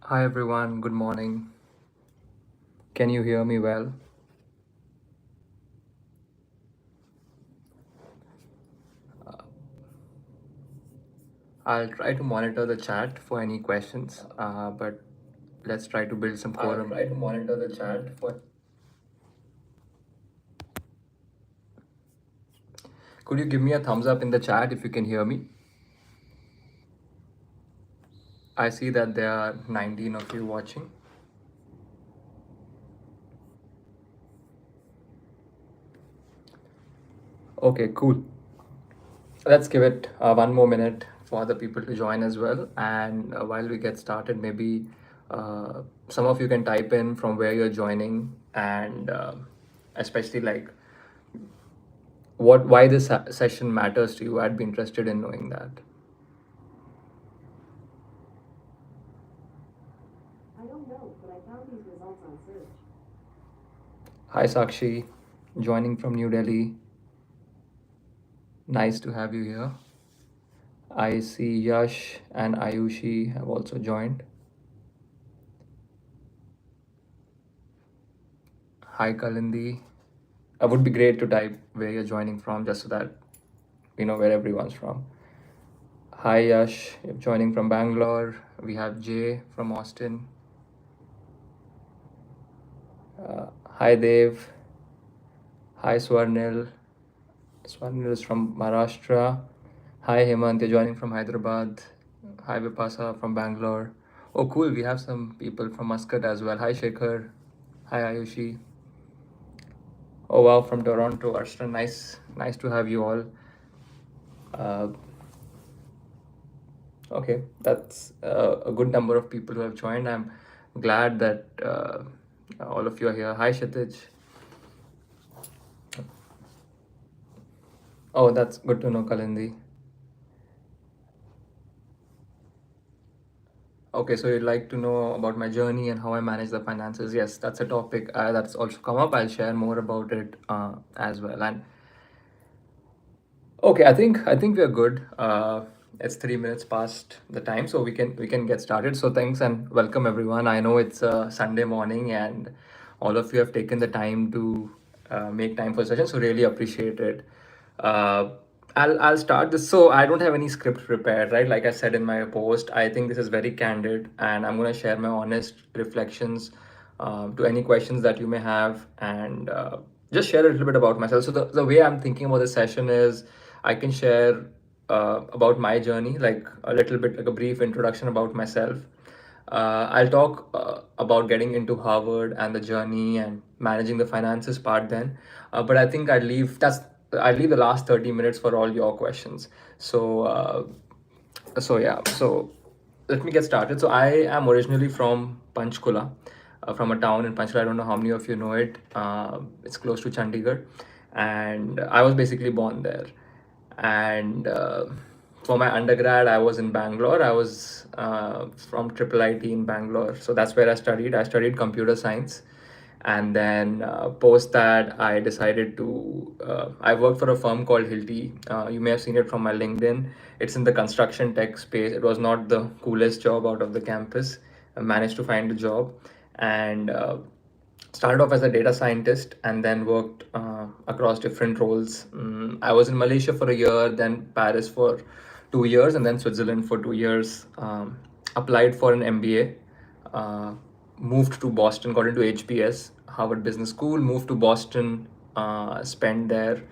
Hi everyone, good morning. Can you hear me well? I'll try to monitor the chat for any questions, but let's try to build some I'll quorum. try to monitor the chat for. Could you give me a thumbs up in the chat if you can hear me? I see that there are 19 of you watching. Okay, cool. Let's give it one more minute for other people to join as well. And while we get started, maybe some of you can type in from where you're joining and especially like why this session matters to you. I'd be interested in knowing that. I don't know, but I found these results on search. Hi Sakshi, joining from New Delhi. Nice to have you here. I see Yash and Ayushi have also joined. Hi Kalindi. It would be great to type where you're joining from just so that we know where everyone's from. Hi Yash, you're joining from Bangalore. We have Jay from Austin. Hi Dev. Hi Swarnil. Swarnil is from Maharashtra. Hi Hemant, you're joining from Hyderabad. Hi Vipasa from Bangalore. Oh, cool. We have some people from Muscat as well. Hi Shekhar. Hi Ayushi. Oh wow, from Toronto, Arshton. Nice to have you all. Uh, okay, that's a good number of people who have joined. I'm glad that all of you are here. Hi Kshitij. Oh, that's good to know, Kalindi. Okay, so you'd like to know about my journey and how I manage the finances. Yes, that's a topic that's also come up. I'll share more about it as well. And okay, I think we are good. It's 3 minutes past the time, so we can get started. So thanks and welcome everyone. I know it's a Sunday morning, and all of you have taken the time to make time for session. So really appreciate it. Uh, I'll start this. So I don't have any script prepared, right? Like I said in my post, I think this is very candid, and I'm gonna share my honest reflections to any questions that you may have, and just share a little bit about myself. So the way I'm thinking about this session is I can share about my journey, like a little bit, like a brief introduction about myself. I'll talk about getting into Harvard and the journey and managing the finances part then. But I think I'd leave the last 30 minutes for all your questions. So yeah, so let me get started. So I am originally from Panchkula, from a town in Panchkula. I don't know how many of you know it. It's close to Chandigarh, and I was basically born there. And for my undergrad, I was in Bangalore. I was from Triple IT in Bangalore, so that's where I studied. I studied computer science, and then post that I decided to I worked for a firm called Hilti. You may have seen it from my LinkedIn. It's in the construction tech space. It was not the coolest job out of the campus. I managed to find a job, and started off as a data scientist and then worked across different roles. I was in Malaysia for a year, then Paris for 2 years, and then Switzerland for 2 years. Applied for an MBA, moved to Boston, got into HBS, Harvard Business School, moved to Boston, spent there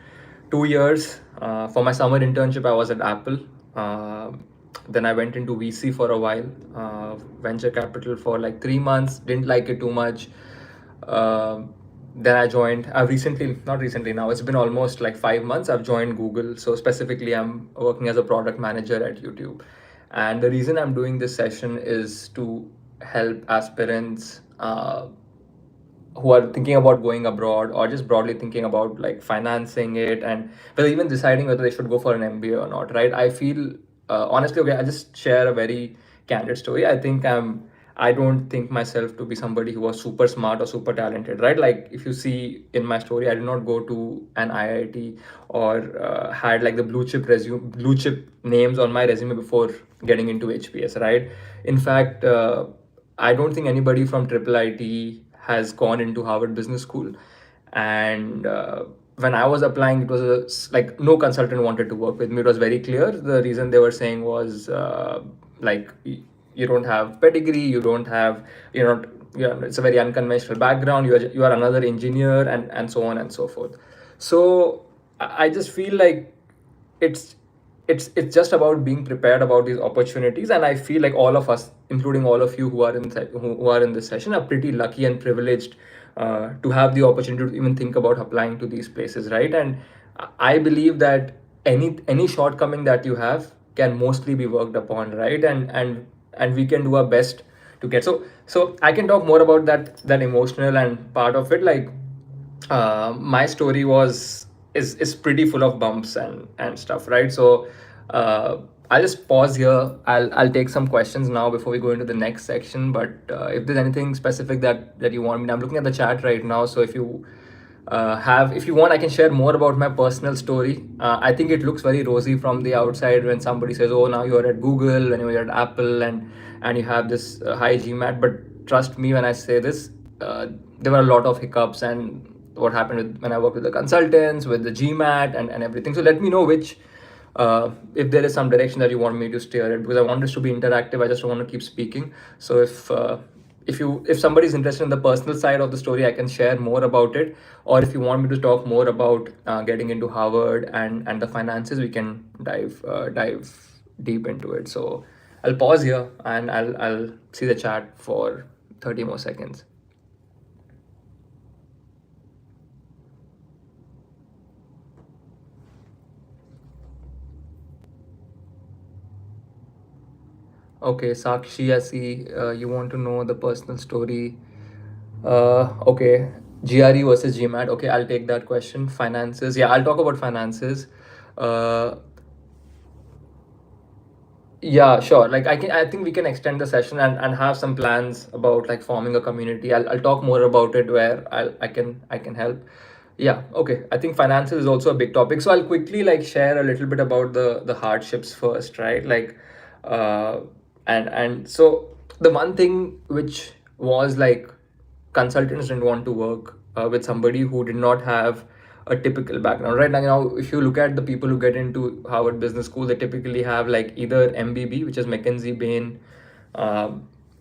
2 years. For my summer internship, I was at Apple. Uh, then I went into VC for a while, venture capital for like 3 months, didn't like it too much. Then I joined, I've recently, not recently now, it's been almost like 5 months, I've joined Google. So specifically, I'm working as a product manager at YouTube. And the reason I'm doing this session is to help aspirants who are thinking about going abroad or just broadly thinking about like financing it and whether even deciding whether they should go for an MBA or not, right? I feel honestly, okay, I just share a very candid story. I don't think myself to be somebody who was super smart or super talented, right? Like if you see in my story, I did not go to an IIT or had like the blue chip names on my resume before getting into HBS, right? In fact, I don't think anybody from triple IT has gone into Harvard Business School. And when I was applying, it was like no consultant wanted to work with me. It was very clear. The reason they were saying was like you don't have pedigree, you don't have, you're not, it's a very unconventional background. You are another engineer, and so on and so forth. So I just feel like it's it's just about being prepared about these opportunities, and I feel like all of us, including all of you who are who are in this session, are pretty lucky and privileged to have the opportunity to even think about applying to these places, right? And I believe that any shortcoming that you have can mostly be worked upon, right? And we can do our best to get. So I can talk more about that emotional and part of it. Like my story is pretty full of bumps and stuff, right? So I'll just pause here. I'll take some questions now before we go into the next section. But if there's anything specific that you want me, I'm looking at the chat right now. So if you want, I can share more about my personal story. I think it looks very rosy from the outside when somebody says, "Oh, now you're at Google, when you're at Apple, and you have this high GMAT." But trust me when I say this, there were a lot of hiccups and what happened when I worked with the consultants, with the GMAT, and everything. So let me know which. If there is some direction that you want me to steer it, because I want this to be interactive. I just don't want to keep speaking. So if somebody is interested in the personal side of the story, I can share more about it. Or if you want me to talk more about getting into Harvard and the finances, we can dive deep into it. So I'll pause here and I'll see the chat for 30 more seconds. Okay, Sakshi, I see you want to know the personal story. Okay, GRE versus GMAT. Okay, I'll take that question. Finances. Yeah, I'll talk about finances. Uh, yeah, sure. Like I think we can extend the session and have some plans about like forming a community. I'll talk more about it where I can help. Yeah, okay. I think finances is also a big topic. So I'll quickly like share a little bit about the hardships first, right? Like uh and so the one thing which was like consultants didn't want to work with somebody who did not have a typical background, right? Now, if you look at the people who get into Harvard Business School, they typically have like either MBB, which is McKinsey, Bain, uh,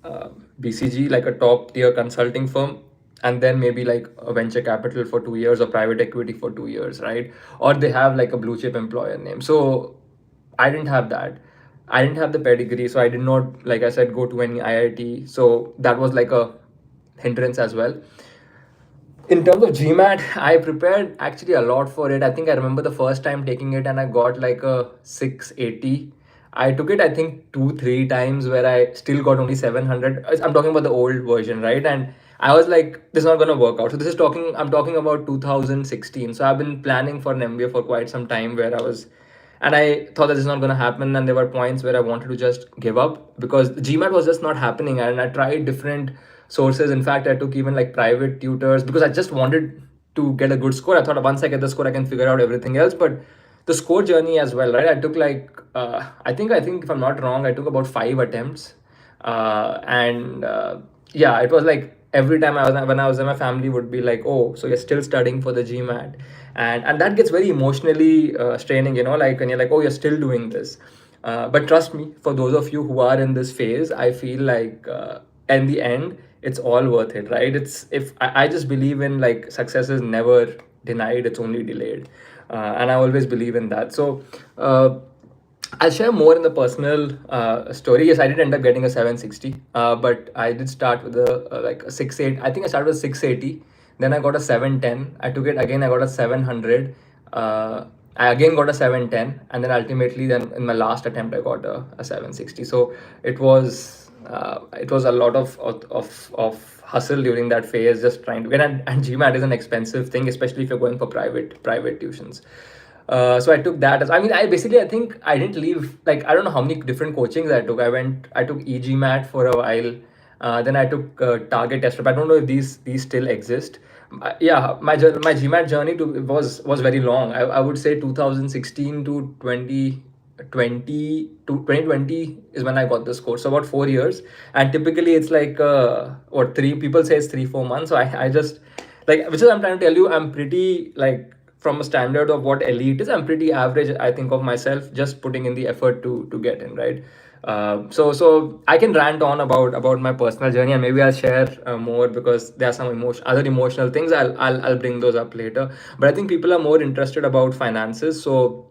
uh, BCG, like a top tier consulting firm, and then maybe like a venture capital for 2 years or private equity for 2 years, right? Or they have like a blue chip employer name. So I didn't have that. I didn't have the pedigree, so I did not, like I said, go to any IIT. So that was like a hindrance as well. In terms of GMAT, I prepared actually a lot for it. I think I remember the first time taking it and I got like a 680. I took it, I think, 2, 3 times where I still got only 700. I'm talking about the old version, right? And I was like, this is not going to work out. So I'm talking about 2016. So I've been planning for an MBA for quite some time where and I thought that this is not going to happen. And there were points where I wanted to just give up because GMAT was just not happening. And I tried different sources. In fact, I took even like private tutors because I just wanted to get a good score. I thought once I get the score, I can figure out everything else. But the score journey as well, right? I took like I think if I'm not wrong, I took about 5 attempts, and yeah, it was like every time when I was there, my family would be like, "Oh, so you're still studying for the GMAT," and that gets very emotionally straining, like when you're like, "Oh, you're still doing this." But trust me, for those of you who are in this phase, I feel like in the end, it's all worth it, right? It's if I just believe in like success is never denied; it's only delayed, and I always believe in that. So. I'll share more in the personal story. Yes, I did end up getting a 760, but I did start with like a 68. I think I started with 680. Then I got a 710. I took it again. I got a 700. I again got a 710, and then ultimately, then in my last attempt, I got a 760. So it was a lot of hustle during that phase, just trying to get. And GMAT is an expensive thing, especially if you're going for private tuitions. So I took that as I mean I think I didn't leave, like I don't know how many different coachings I took. I took EGMAT for a while, then I took Target Test Prep. I don't know if these still exist. Yeah, my GMAT journey was very long. I would say 2016 to 20 2020 is when I got this course. So about 4 years, and typically it's like what three people say it's 3-4 months. So I just like, which is I'm trying to tell you, I'm pretty like, from a standard of what elite is, I'm pretty average, I think of myself, just putting in the effort to get in, right? So I can rant on about my personal journey, and maybe I'll share more, because there are some other emotional things. I'll bring those up later. But I think people are more interested about finances, so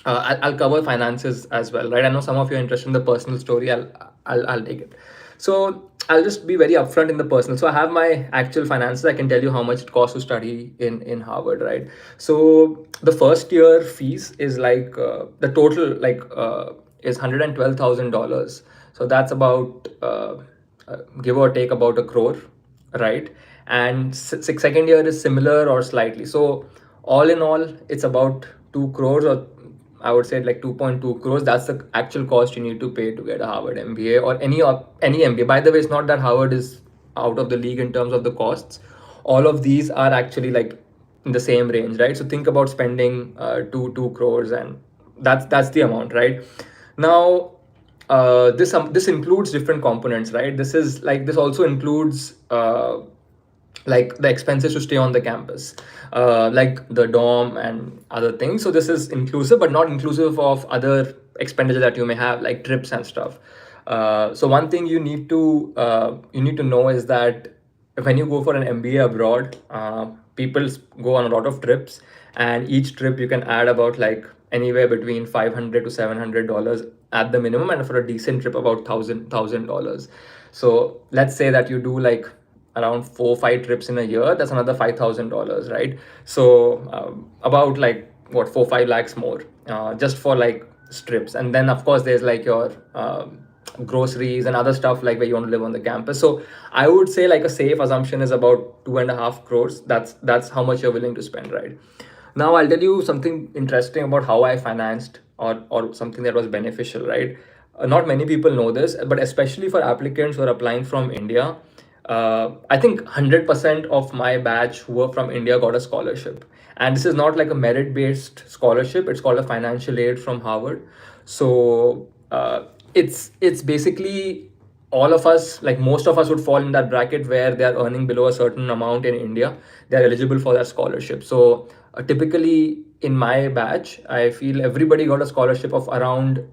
I'll cover finances as well, right? I know some of you are interested in the personal story. I'll take it. So I'll just be very upfront in the personal. So I have my actual finances. I can tell you how much it costs to study in Harvard, right? So the first year fees is like the total is $112,000. So that's about give or take about a crore, right? And second year is similar or slightly. So all in all, it's about 2 crores, or I would say like 2.2 crores. That's the actual cost you need to pay to get a Harvard MBA, or any MBA. By the way, it's not that Harvard is out of the league in terms of the costs. All of these are actually like in the same range, right? So think about spending 2 crores, and that's the amount, right? Now, this includes different components, right? This also includes like the expenses to stay on the campus, like the dorm and other things. So this is inclusive, but not inclusive of other expenditure that you may have, like trips and stuff. So one thing you need to know is that when you go for an MBA abroad, people go on a lot of trips, and each trip you can add about like anywhere between $500 to $700 at the minimum, and for a decent trip about $1,000. So let's say that you do like around 4-5 trips in a year. That's another $5,000, right? So about like what 4-5 lakhs more, just for like trips. And then of course there's like your groceries and other stuff, like where you want to live on the campus. So I would say like a safe assumption is about 2.5 crores. That's how much you're willing to spend, right? Now I'll tell you something interesting about how I financed, or something that was beneficial, right? Not many people know this, but especially for applicants who are applying from India, I think 100% of my batch who were from India got a scholarship. And this is not like a merit based scholarship, it's called a financial aid from Harvard. So it's basically all of us, like most of us, would fall in that bracket where they are earning below a certain amount in India. They're eligible for that scholarship. So typically in my batch, I feel everybody got a scholarship of around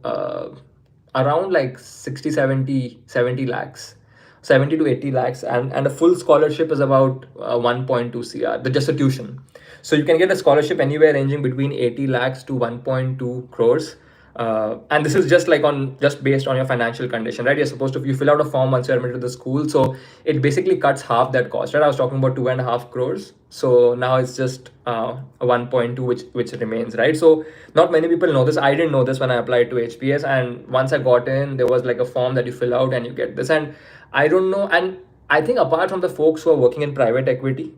like 60, 70 lakhs, 70 to 80 lakhs, and a full scholarship is about 1.2 cr, the just a tuition. So you can get a scholarship anywhere ranging between 80 lakhs to 1.2 crores. And this is just based on your financial condition, right? You're supposed to, you fill out a form once you're admitted to the school, so it basically cuts half that cost, right? I was talking about 2.5 crores, so now it's just 1.2, which remains, right? So not many people know this. I didn't know this when I applied to HPS, and once I got in, there was like a form that you fill out and you get this. And I don't know, and I think apart from the folks who are working in private equity,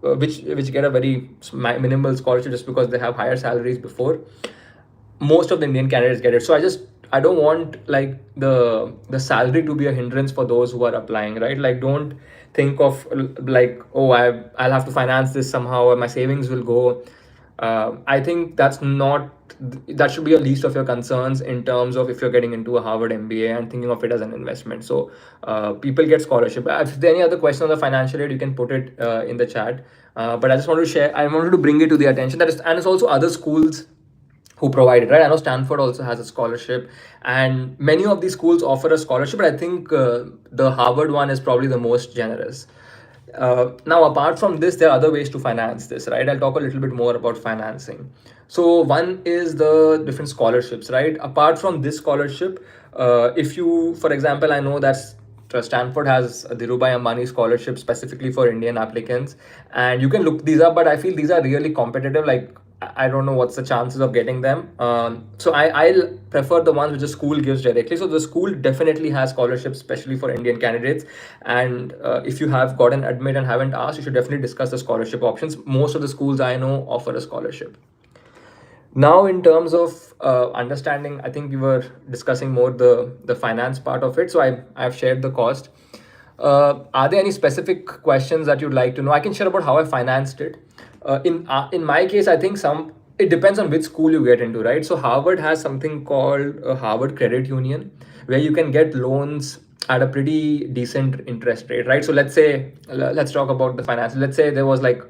which get a very minimal scholarship just because they have higher salaries before, most of the Indian candidates get it. So I don't want like the salary to be a hindrance for those who are applying, right? Like don't think of like, oh, I'll have to finance this somehow, or my savings will go. I think that should be a least of your concerns in terms of if you're getting into a Harvard MBA and thinking of it as an investment. So people get scholarship. If there are any other question on the financial aid, you can put it in the chat. But I just wanted to share. I wanted to bring it to the attention and it's also other schools who provide it, right? I know Stanford also has a scholarship, and many of these schools offer a scholarship, but I think the Harvard one is probably the most generous. Now, apart from this, there are other ways to finance this, right? I'll talk a little bit more about financing. So one is the different scholarships, right? Apart from this scholarship, if you, for example, I know that Stanford has the Dhirubhai Ambani scholarship specifically for Indian applicants, and you can look these up, but I feel these are really competitive. Like I don't know what's the chances of getting them. So I'll prefer the ones which the school gives directly. So the school definitely has scholarships, especially for Indian candidates. And if you have gotten admit and haven't asked, you should definitely discuss the scholarship options. Most of the schools I know offer a scholarship. Now, in terms of understanding, I think we were discussing more the finance part of it. So I've shared the cost. Are there any specific questions that you'd like to know? I can share about how I financed it. In my case, I think it depends on which school you get into, right? So Harvard has something called a Harvard Credit Union, where you can get loans at a pretty decent interest rate, right? So let's talk about the finances. Let's say there was like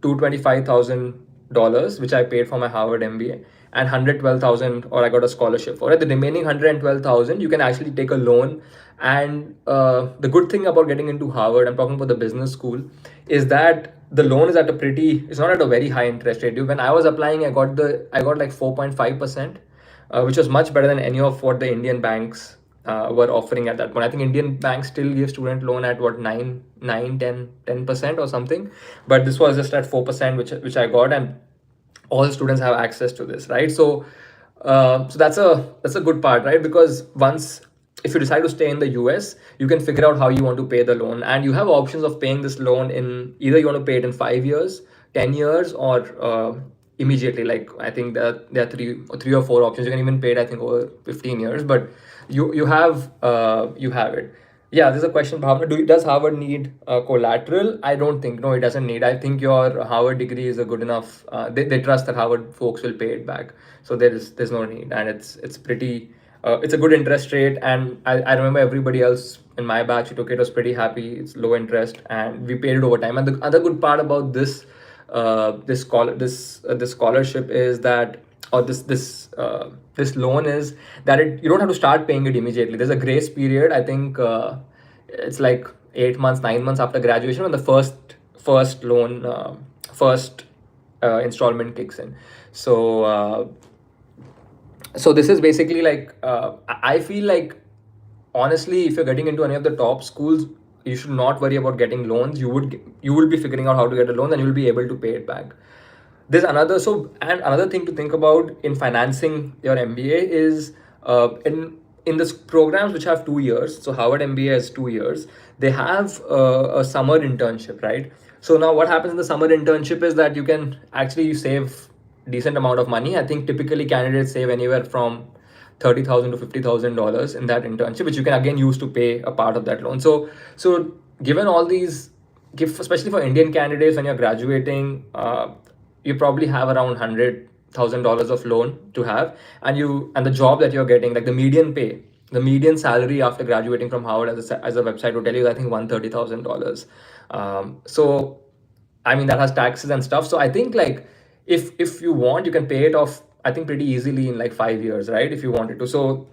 $225,000 which I paid for my Harvard MBA, and 112,000, or I got a scholarship for it. The remaining 112,000 you can actually take a loan. And the good thing about getting into Harvard, I'm talking about the business school, is that the loan is at a pretty, it's not at a very high interest rate. When I was applying, I got like 4.5%, which was much better than any of what the Indian banks were offering at that point. I think Indian banks still give student loan at what, 10% or something, but this was just at 4%, which I got, and all students have access to this, right? So that's a good part, right? Because once, if you decide to stay in the US, you can figure out how you want to pay the loan, and you have options of paying this loan in either you want to pay it in 5 years, 10 years, or immediately. Like, I think that there are three or four options. You can even pay it, I think, over 15 years, but you have it. Yeah, there's a question, Bhavna. Does Harvard need collateral? I don't think. No, it doesn't need. I think your Harvard degree is a good enough. They trust that Harvard folks will pay it back, so there's no need, and it's pretty. It's a good interest rate, and I remember everybody else in my batch who took it was pretty happy. It's low interest, and we paid it over time. And the other good part about this scholarship is that, or this loan, is that you don't have to start paying it immediately. There's a grace period. I think it's like 8 months, 9 months after graduation when the first loan, first installment kicks in. So this is basically like, I feel like, honestly, if you're getting into any of the top schools, you should not worry about getting loans. You will be figuring out how to get a loan, and you will be able to pay it back. There's another thing to think about in financing your MBA is, in the programs which have 2 years. So Harvard MBA has 2 years. They have a summer internship, right? So now what happens in the summer internship is that you can actually save decent amount of money. I think typically candidates save anywhere from $30,000 to $50,000 in that internship, which you can again use to pay a part of that loan. So given all these, especially for Indian candidates, when you're graduating, you probably have around $100,000 of loan to have, and the job that you're getting, like the median salary after graduating from Harvard, as a website will tell you, I think $130,000. So I mean, that has taxes and stuff. So I think, like, if you want, you can pay it off, I think, pretty easily in like 5 years, right? If you wanted to. So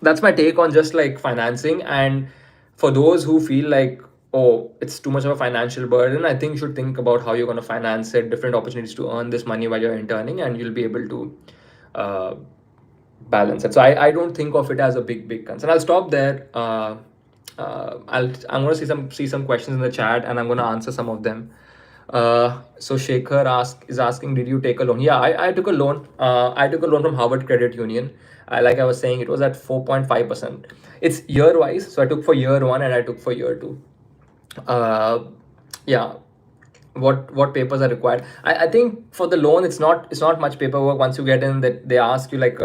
that's my take on just like financing. And for those who feel like, oh, it's too much of a financial burden, I think you should think about how you're going to finance it, different opportunities to earn this money while you're interning, and you'll be able to balance it. So I don't think of it as a big concern. I'll stop there. I'm going to see some questions in the chat, and I'm going to answer some of them. So Shekhar is asking, did you take a loan? Yeah, I took a loan. I took a loan from Harvard Credit Union. Like I was saying, it was at 4.5%. It's year wise. So I took for year one and I took for year two. Yeah. What papers are required? I think for the loan, it's not much paperwork. Once you get in, that they ask you, like,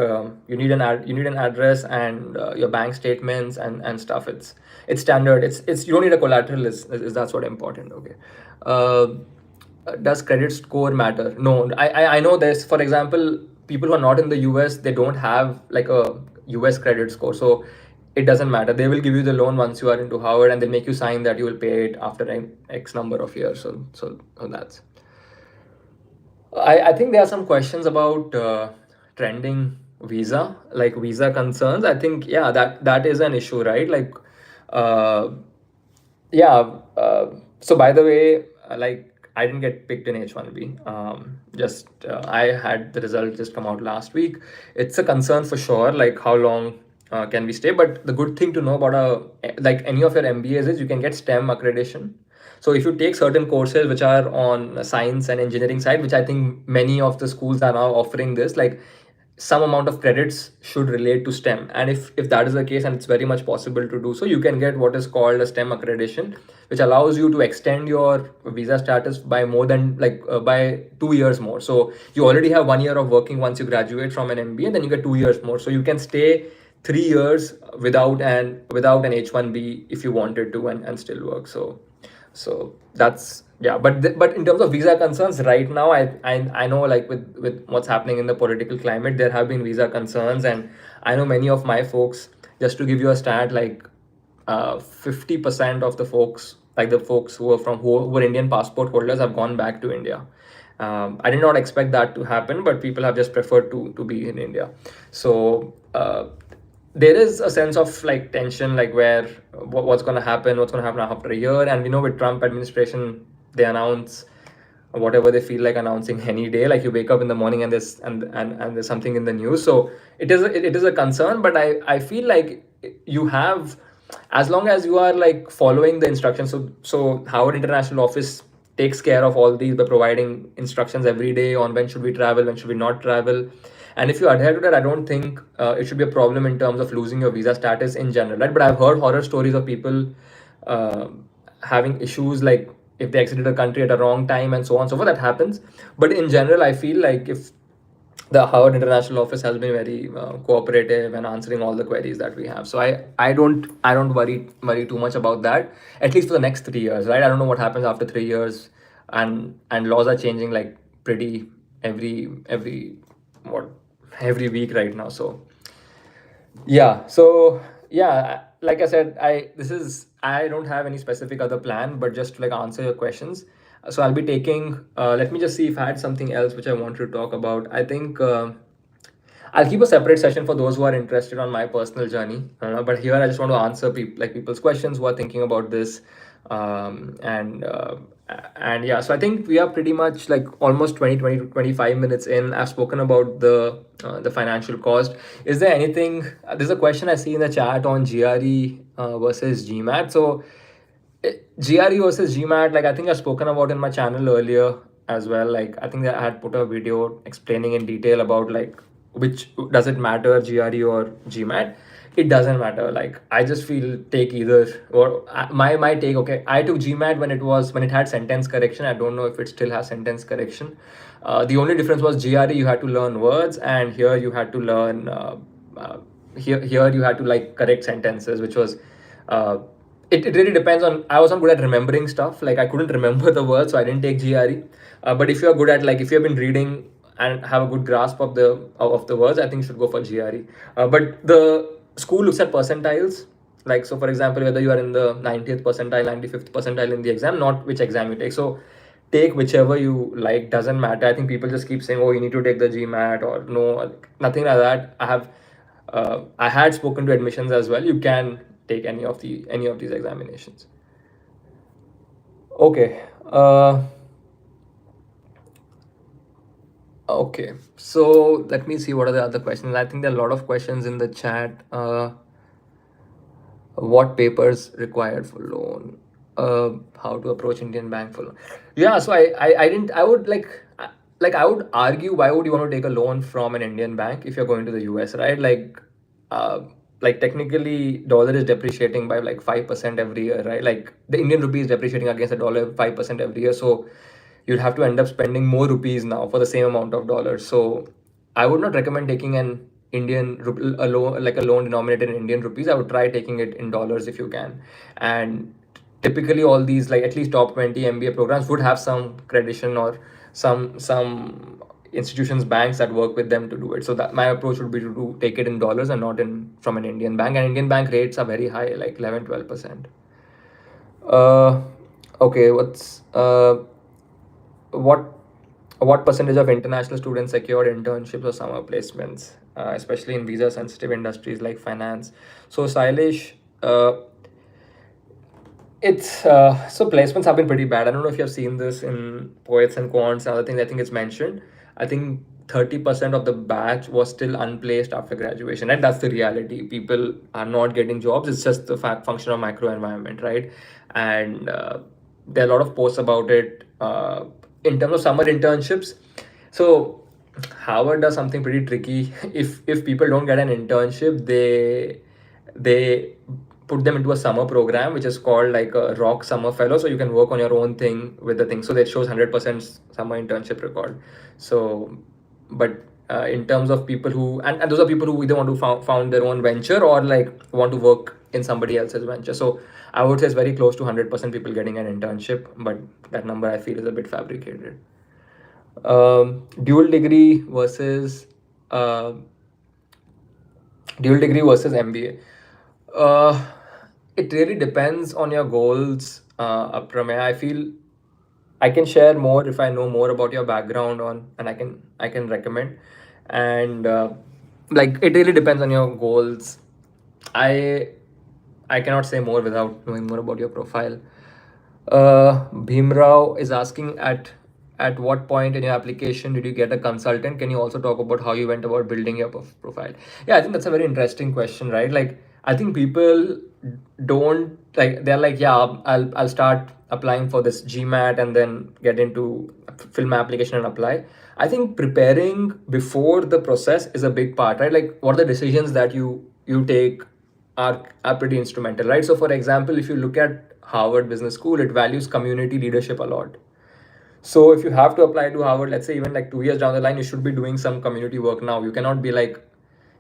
you need an address and your bank statements and stuff. It's standard. It's you don't need a collateral. Is that's what important? Okay. Does credit score matter? No. I know there's, for example, people who are not in the US, they don't have like a US credit score, so it doesn't matter. They will give you the loan once you are into Harvard, and they make you sign that you will pay it after X number of years. So that's. I think there are some questions about trending visa, like visa concerns. I think, yeah, that is an issue, right? Like, yeah. So by the way, like, I didn't get picked in H1B. I had the result just come out last week. It's a concern for sure, like how long can we stay? But the good thing to know about like any of your MBAs is you can get STEM accreditation. So if you take certain courses which are on science and engineering side, which I think many of the schools are now offering this, like some amount of credits should relate to STEM. And if that is the case, and it's very much possible to do so, you can get what is called a STEM accreditation, which allows you to extend your visa status by more than by 2 years more. So you already have 1 year of working once you graduate from an MBA, then you get 2 years more. So you can stay 3 years without an H1B if you wanted to, and still work. So So that's, yeah. But in terms of visa concerns right now, I know, like, with what's happening in the political climate, there have been visa concerns. And I know many of my folks, just to give you a stat, like 50% of the folks, like the folks who were Indian passport holders, have gone back to India. I did not expect that to happen, but people have just preferred to be in India. So there is a sense of, like, tension, like, where what's going to happen, after a year. And we know with Trump administration, they announce whatever they feel like announcing any day. Like, you wake up in the morning and there's something in the news. So it is a concern. But I feel like you have, as long as you are, like, following the instructions. So Howard International Office takes care of all these by providing instructions every day on when should we travel, when should we not travel. And if you adhere to that, I don't think it should be a problem in terms of losing your visa status in general, right? But I've heard horror stories of people uh, having issues, like if they exited a country at a wrong time and so on and so forth. That happens. But in general, I feel like if the Howard International Office has been very cooperative and answering all the queries that we have. So I don't worry too much about that, at least for the next 3 years, right? I don't know what happens after 3 years, and laws are changing, like, pretty what every week right now. So yeah. So yeah, like I said, I don't have any specific other plan, but just to, like, answer your questions. So I'll be taking, let me just see if I had something else which I wanted to talk about. I think I'll keep a separate session for those who are interested on my personal journey. But here I just want to answer people's questions who are thinking about this. Um, and uh, and yeah, so I think we are pretty much, like, almost 20 to 25 minutes in. I've spoken about the financial cost. Is there anything? There's a question I see in the chat on GRE versus GMAT. So GRE versus GMAT, like, I think I've spoken about in my channel earlier as well. Like, I think that I had put a video explaining in detail about, like, which does it matter, GRE or GMAT. It doesn't matter. Like, I just feel take either. Or my take. Okay, I took GMAT when it had sentence correction. I don't know if it still has sentence correction. The only difference was GRE you had to learn words, and here you had to learn here you had to, like, correct sentences, which was uh, it really depends on. I was not good at remembering stuff. Like, I couldn't remember the words, so I didn't take GRE. But if you're good at, like, if you have been reading and have a good grasp of the words, I think you should go for GRE. But the school looks at percentiles. Like, so for example, whether you are in the 90th percentile, 95th percentile in the exam, not which exam you take. So take whichever you like, doesn't matter. I think people just keep saying, oh, you need to take the GMAT, or no, nothing like that. I had spoken to admissions as well. You can take any of these examinations. Okay. Okay. So let me see what are the other questions. I think there are a lot of questions in the chat. What papers required for loan? How to approach Indian bank for loan? Yeah. So I didn't. I would like I would argue, why would you want to take a loan from an Indian bank if you're going to the US, right? Uh, like, technically, dollar is depreciating by, like, 5% every year, right? Like, the Indian rupee is depreciating against the dollar 5% every year. So you'd have to end up spending more rupees now for the same amount of dollars. So I would not recommend taking an a loan denominated in Indian rupees. I would try taking it in dollars if you can. And typically, all these, like, at least top 20 MBA programs would have some credition or some institutions, banks that work with them to do it. So that my approach would be to take it in dollars and not in from an Indian bank. And Indian bank rates are very high, like 11-12%. Okay, what percentage of international students secured internships or summer placements, especially in visa sensitive industries like finance? So Sailesh, it's so placements have been pretty bad. I don't know if you have seen this in poets and quants and other things. I think it's mentioned. I think 30% of the batch was still unplaced after graduation, and that's the reality. People are not getting jobs. It's just the function of micro environment, right? And there are a lot of posts about it in terms of summer internships. So Harvard does something pretty tricky. If people don't get an internship, they put them into a summer program which is called, like, a rock summer fellow. So you can work on your own thing with the thing. So that shows 100% summer internship record. So, but in terms of people who, and those are people who either want to found their own venture, or, like, want to work in somebody else's venture. So I would say it's very close to 100% people getting an internship, but that number I feel is a bit fabricated. Dual degree versus uh, MBA. It really depends on your goals, Pramay. I feel I can share more if I know more about your background on, and I can recommend. And like it really depends on your goals. I I cannot say more without knowing more about your profile. Bhimrao is asking at what point in your application did you get a consultant? Can you also talk about how you went about building your profile? Yeah, I think that's a very interesting question, right? Like, I think people don't like they're like, yeah, I'll start applying for this GMAT and then get into fill my application and apply. I think preparing before the process is a big part, right? Like, what are the decisions that you take are pretty instrumental, right? So, for example, if you look at Harvard Business School, it values community leadership a lot. So, if you have to apply to Harvard, let's say even like 2 years down the line, you should be doing some community work now. You cannot be like,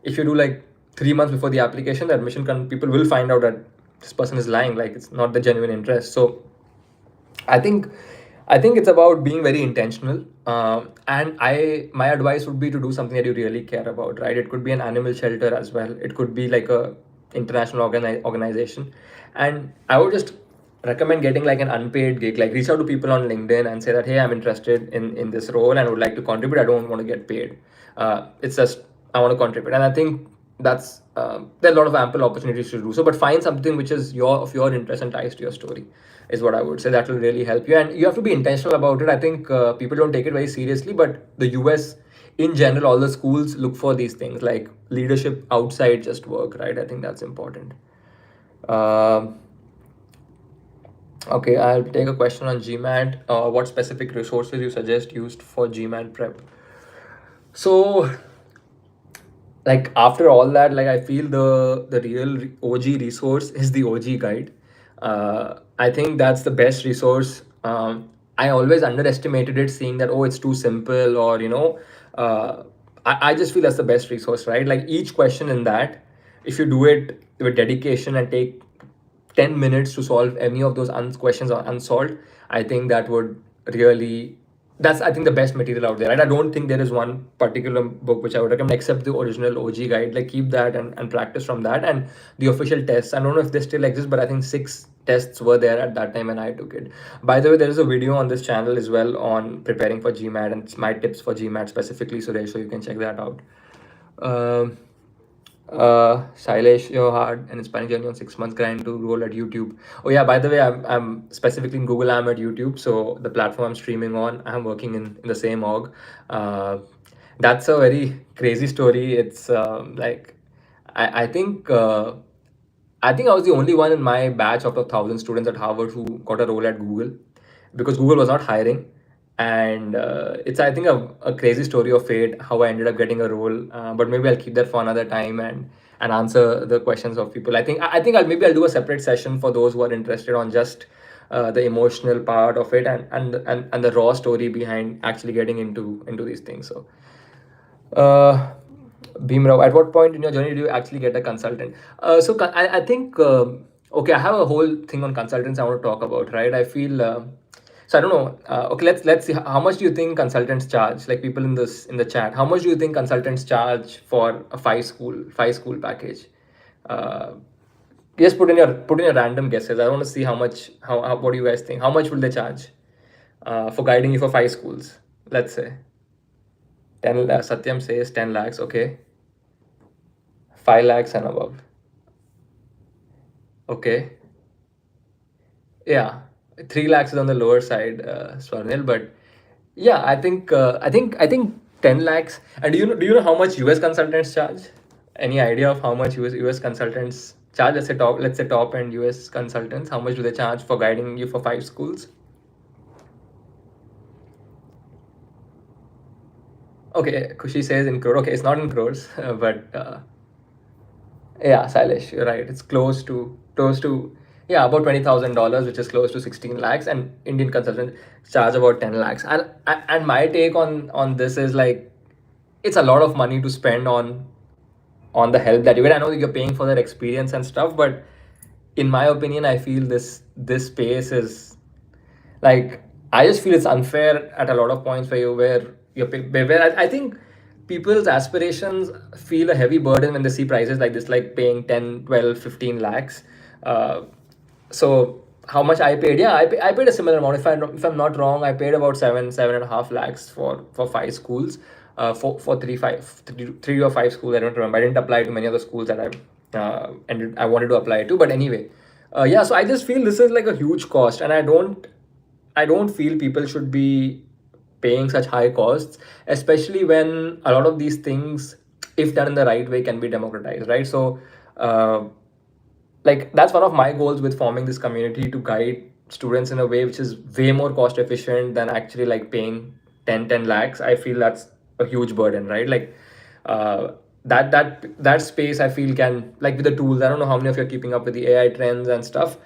if you do like 3 months before the application, the people will find out that this person is lying, like it's not the genuine interest. So, I think it's about being very intentional. And my advice would be to do something that you really care about, right? It could be an animal shelter as well. It could be like a international organization, and I would just recommend getting like an unpaid gig. Like reach out to people on LinkedIn and say that, hey, I'm interested in this role and would like to contribute. I don't want to get paid. It's just I want to contribute, and I think that's there are a lot of ample opportunities to do so. But find something which is of your interest and ties to your story is what I would say. That will really help you, and you have to be intentional about it. I think people don't take it very seriously, but the US in general, all the schools look for these things like leadership outside just work, right? I think that's important. Um okay, I'll take a question on GMAT. What specific resources you suggest used for GMAT prep? So, like after all that, like I feel the real OG resource is the OG guide. I think that's the best resource. I always underestimated it, seeing that, oh, it's too simple, or uh, I just feel that's the best resource, right? Like each question in that, if you do it with dedication and take 10 minutes to solve any of those questions are unsolved, I think that would really, that's I think the best material out there. And I don't think there is one particular book which I would recommend except the original OG guide. Like keep that and practice from that. And the official tests, I don't know if they still exist, but I think 6 tests were there at that time when I took it. By the way, there is a video on this channel as well on preparing for GMAT and it's my tips for GMAT specifically, Suresh, so you can check that out. um Shailesh, your hard and inspiring journey on 6 months grind to roll at YouTube. Oh yeah, by the way, I'm specifically in Google. I'm at YouTube, so the platform I'm streaming on, I'm working in the same org. Uh, that's a very crazy story. It's like I think I was the only one in my batch out of 1,000 students at Harvard who got a role at Google because Google was not hiring. And it's I think a crazy story of fate how I ended up getting a role. But maybe I'll keep that for another time and answer the questions of people. I think I'll do a separate session for those who are interested on just the emotional part of it and the raw story behind actually getting into these things. So Bhimrao, at what point in your journey do you actually get a consultant? I think okay, I have a whole thing on consultants I want to talk about, right? I feel so I don't know. Okay, let's see. How much do you think consultants charge? Like people in the chat, how much do you think consultants charge for a five school package? Uh, just put in your random guesses. I want to see how much. How what do you guys think? How much will they charge for guiding you for 5 schools? Let's say 10. Satyam says 10 lakhs. Okay, 5 lakhs and above. Okay, yeah, 3 lakhs is on the lower side, Swarnil, but yeah, I think 10 lakhs. And do you know how much US consultants charge? Any idea of how much US consultants charge? Let's say top end US consultants. How much do they charge for guiding you for 5 schools? Okay, Kushi says in crore. Okay, it's not in crores, but yeah, Sailesh, you're right. It's close to yeah, about $20,000, which is close to 16 lakhs, and Indian consultants charge about 10 lakhs. And my take on this is like it's a lot of money to spend on the help that you get. I know that you're paying for their experience and stuff, but in my opinion, I feel this space is like, I just feel it's unfair at a lot of points for you where I think people's aspirations feel a heavy burden when they see prices like this, like paying 10, 12, 15 lakhs. Uh, so how much I paid? Yeah, I paid a similar amount. If I'm not wrong, I paid about 7.5 lakhs for 5 schools, for three or 5 schools. I don't remember. I didn't apply to many of the schools that I wanted to apply to. But anyway, yeah. So I just feel this is like a huge cost, and I don't feel people should be paying such high costs, especially when a lot of these things, if done in the right way, can be democratized, right? So, like, that's one of my goals with forming this community, to guide students in a way which is way more cost efficient than actually like paying 10 lakhs. I feel that's a huge burden, right? Like, that space, I feel, can, like, with the tools, I don't know how many of you are keeping up with the AI trends and stuff.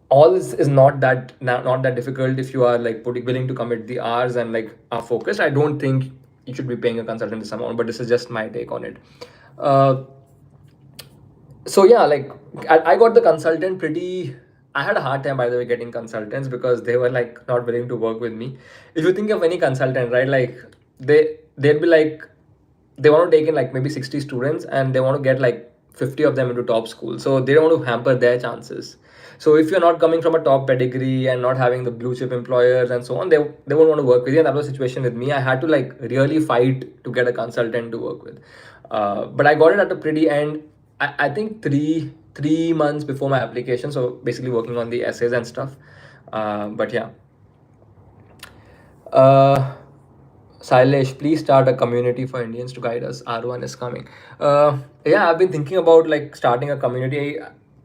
All this is not that difficult if you are like willing to commit the hours and like are focused. I don't think you should be paying a consultant this amount, but this is just my take on it. uh, so yeah, like, I got the consultant pretty. I had a hard time, by the way, getting consultants because they were like not willing to work with me. If you think of any consultant, right, like, they'd be like, they want to take in like maybe 60 students and they want to get like 50 of them into top school, so they don't want to hamper their chances. So if you're not coming from a top pedigree and not having the blue chip employers and so on, they won't want to work with you. And that was the situation with me. I had to like really fight to get a consultant to work with. But I got it at the pretty end. I think three months before my application, so basically working on the essays and stuff. But yeah. uh Sailesh, please start a community for Indians to guide us. R1 is coming. Yeah, I've been thinking about like starting a community.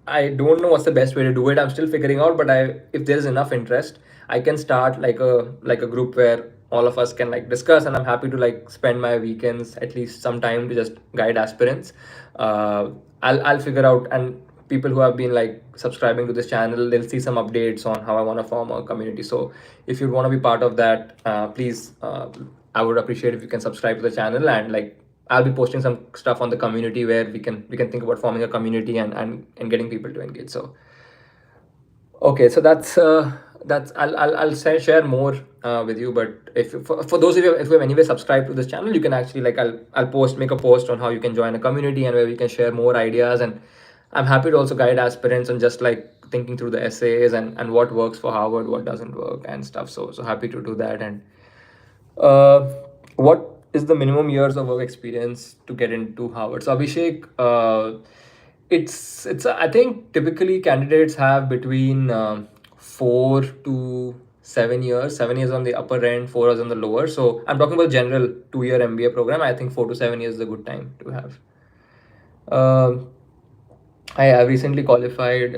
I don't know what's the best way to do it. I'm still figuring out, but if there's enough interest, I can start like a group where all of us can like discuss, and I'm happy to like spend my weekends at least some time to just guide aspirants. I'll figure out, and people who have been like subscribing to this channel, they'll see some updates on how I want to form a community. So if you want to be part of that, please, I would appreciate if you can subscribe to the channel, and like, I'll be posting some stuff on the community where we can think about forming a community and getting people to engage. So okay, so that's I'll share more with you. But if for those of you, if you have anyway subscribed to this channel, you can actually like, I'll make a post on how you can join a community and where we can share more ideas. And I'm happy to also guide aspirants on just like thinking through the essays and what works for Harvard, what doesn't work and stuff. So happy to do that. And what is the minimum years of work experience to get into Harvard? So Abhishek, it's I think typically candidates have between 4 to 7 years. 7 years on the upper end, 4 years on the lower. So I'm talking about general 2-year MBA program. I think 4 to 7 years is a good time to have. I've recently qualified.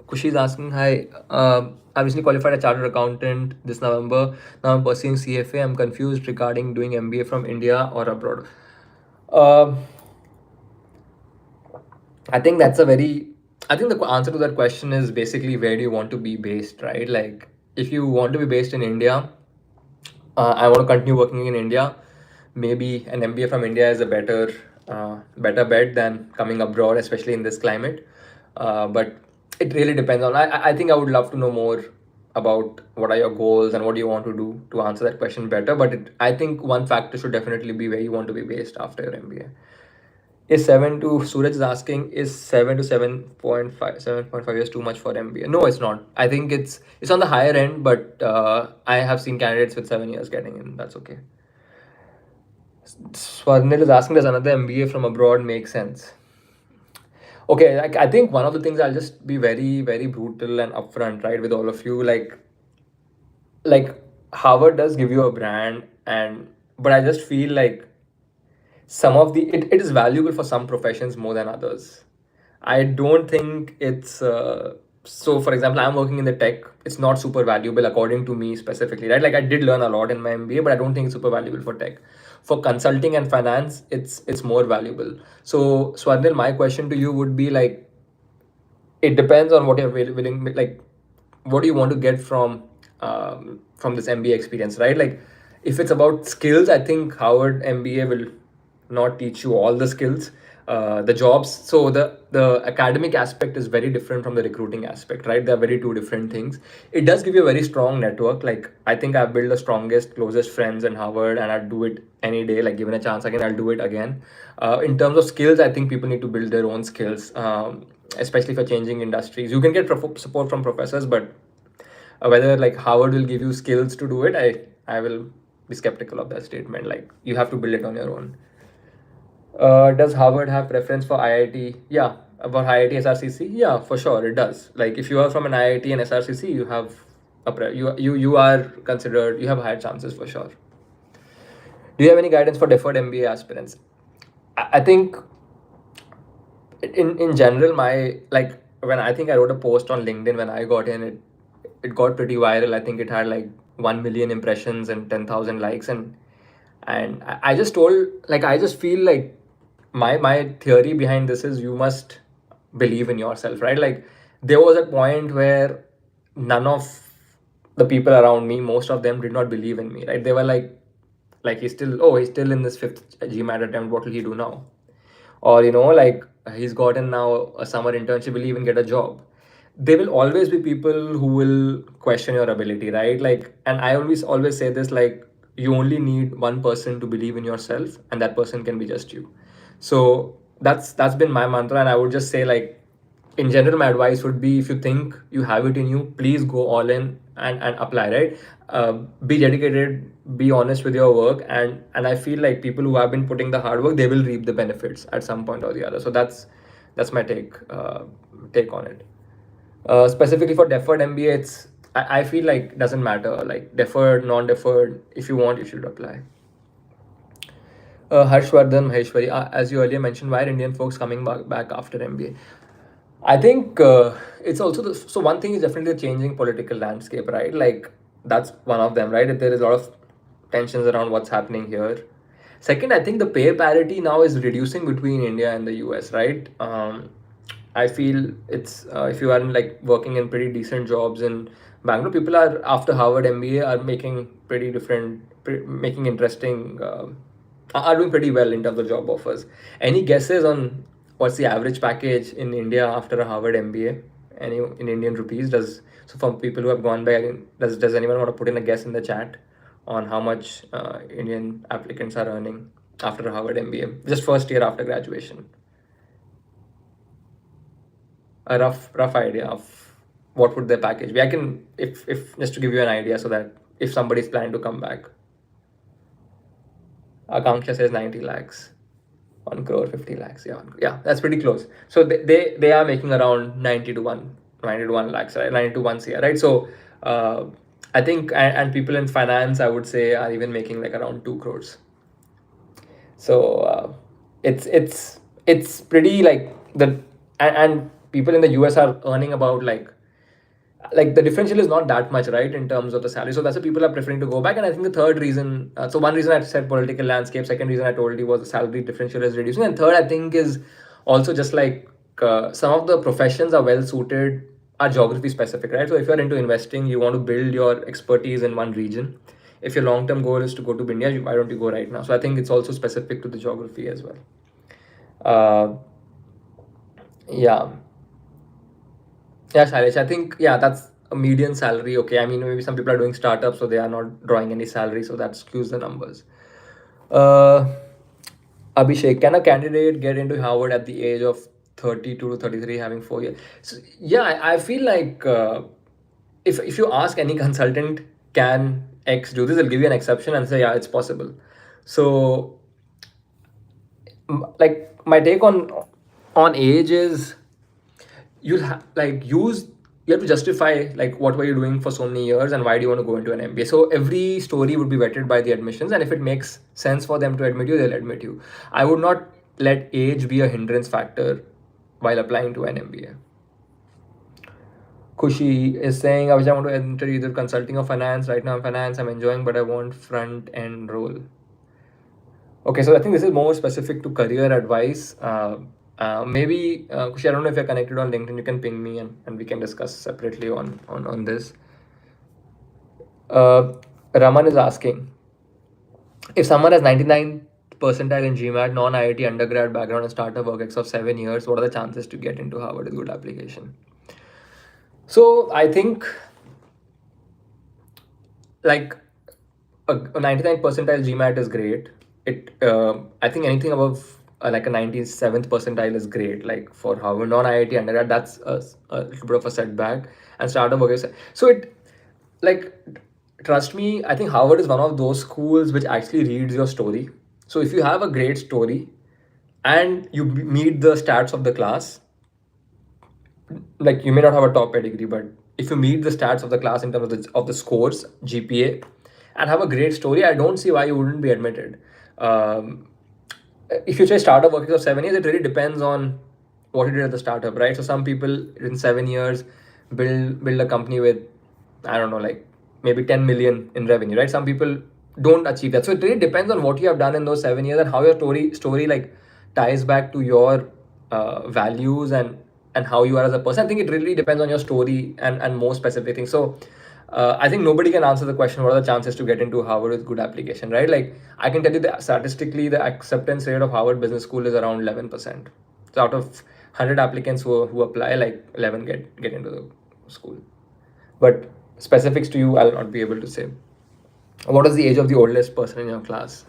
Kushi is asking, hi. I recently qualified a chartered accountant this November. Now I'm pursuing CFA. I'm confused regarding doing MBA from India or abroad. I think the answer to that question is basically, where do you want to be based, right? Like, if you want to be based in India, I want to continue working in India. Maybe an MBA from India is a better bet than coming abroad, especially in this climate. But it really depends on. I think I would love to know more about what are your goals and what do you want to do to answer that question better. But I think one factor should definitely be where you want to be based after your MBA. Is 7 to Suraj is asking, is 7 to 7.5 years too much for MBA? No, it's not. I think it's on the higher end, but I have seen candidates with 7 years getting in. That's okay. Swarnil is asking, does another MBA from abroad make sense? Okay, like, I think one of the things, I'll just be very, very brutal and upfront, right, with all of you. Like Harvard does give you a brand, but I just feel like it is valuable for some professions more than others. I don't think it's so. For example, I'm working in the tech. It's not super valuable according to me specifically, right? Like, I did learn a lot in my MBA, but I don't think it's super valuable for tech. For consulting and finance, it's more valuable. So Swarnil, my question to you would be like, it depends on what you're willing, like, what do you want to get from this MBA experience, right? Like, if it's about skills, I think Harvard MBA will not teach you all the skills. the jobs. So the academic aspect is very different from the recruiting aspect, right? They're very two different things. It does give you a very strong network. Like I think I've built the strongest, closest friends in Harvard, and I'd do it any day. Like given a chance again, I'll do it again. In terms of skills, I think people need to build their own skills, especially for changing industries. You can get support from professors, but whether like Harvard will give you skills to do it, I will be skeptical of that statement. Like you have to build it on your own. Does Harvard have preference for IIT? Yeah, about IIT SRCC. Yeah, for sure it does. Like if you are from an IIT and SRCC, you have you are considered, you have higher chances for sure. Do you have any guidance for deferred MBA aspirants? I think in general, my like when I think I wrote a post on LinkedIn when I got in, it got pretty viral. I think it had like 1 million impressions and 10,000 likes, and I just told, like I just feel like my theory behind this is you must believe in yourself, right? Like there was a point where none of the people around me, most of them did not believe in me, right? They were like he's still in this fifth GMAT attempt, what will he do now? Or like he's gotten now a summer internship, will he even get a job? There will always be people who will question your ability, right? Like, and I always say this, like you only need one person to believe in yourself, and that person can be just you. So that's been my mantra, and I would just say, like, in general, my advice would be, if you think you have it in you, please go all in and apply, right? Be dedicated, be honest with your work, and I feel like people who have been putting the hard work, they will reap the benefits at some point or the other. So that's my take on it. Specifically for deferred MBA, I feel like doesn't matter, like deferred, non-deferred. If you want, you should apply. Harshvardhan Maheshwari, as you earlier mentioned, why are Indian folks coming back after MBA? I think it's also so one thing is definitely the changing political landscape, right? Like that's one of them, right? There is a lot of tensions around what's happening here. Second, I think the pay parity now is reducing between India and the US, right? I feel it's if you are like working in pretty decent jobs in Bangalore, people are after Harvard MBA are making pretty different, making interesting, are doing pretty well in terms of job offers. Any guesses on what's the average package in India after a Harvard MBA? Any in Indian rupees? For people who have gone back, does anyone want to put in a guess in the chat on how much Indian applicants are earning after a Harvard MBA, just first year after graduation? A rough idea of what would their package be. I can, if just to give you an idea, so that if somebody's planning to come back. Akanksha says 90 lakhs. 1 crore 50 lakhs. Yeah, that's pretty close. So they are making around 90 to 1 lakhs, right? 90 to 1 CR, right? So I think, and people in finance, I would say, are even making like around 2 crores. So it's pretty like and people in the US are earning about like the differential is not that much, right, in terms of the salary. So that's why people are preferring to go back. And I think the third reason, so one reason I said political landscape, second reason I told you was the salary differential is reducing, and third I think is also just like some of the professions are well suited, are geography specific, right? So if you're into investing, you want to build your expertise in one region. If your long-term goal is to go to India, why don't you go right now? So I think it's also specific to the geography as well. Yeah. Yeah, Shailesh, I think, yeah, that's a median salary. Okay, I mean, maybe some people are doing startups, so they are not drawing any salary, so that skews the numbers. Uh, Abhishek, can a candidate get into Harvard at the age of 32 to 33, having 4 years? So, yeah, I feel like if you ask any consultant, can X do this, they'll give you an exception and say, yeah, it's possible. So, like my take on age is, you'll you have to justify like what were you doing for so many years and why do you want to go into an MBA. So every story would be vetted by the admissions, and if it makes sense for them to admit you, they'll admit you. I would not let age be a hindrance factor while applying to an MBA. Kushi is saying, I want to enter either consulting or finance. Right now I'm finance, I'm enjoying, but I want front end role. Okay, so I think this is more specific to career advice. Maybe Kushi, I don't know if you're connected on LinkedIn, you can ping me and we can discuss separately on this. Raman is asking, if someone has 99 percentile in GMAT, non-IIT undergrad background and startup work of 7 years, what are the chances to get into Harvard with good application? So I think like a 99 percentile GMAT is great. I think anything above like a 97th percentile is great. Like for Harvard non-IIT undergrad, that's a little bit of a setback. And startup work is so it like trust me. I think Harvard is one of those schools which actually reads your story. So if you have a great story and you meet the stats of the class, like you may not have a top pedigree, but if you meet the stats of the class in terms of the scores, GPA, and have a great story, I don't see why you wouldn't be admitted. Um, if you say startup working for 7 years, it really depends on what you did at the startup, right? So some people in 7 years build a company with, I don't know, like maybe 10 million in revenue, right? Some people don't achieve that. So it really depends on what you have done in those 7 years and how your story like ties back to your values and how you are as a person. I think it really depends on your story and more specific things. So I think nobody can answer the question, what are the chances to get into Harvard with good application, right? Like I can tell you that statistically, the acceptance rate of Harvard Business School is around 11%. So out of 100 applicants who apply, like 11 get into the school. But specifics to you, I'll not be able to say. What is the age of the oldest person in your class?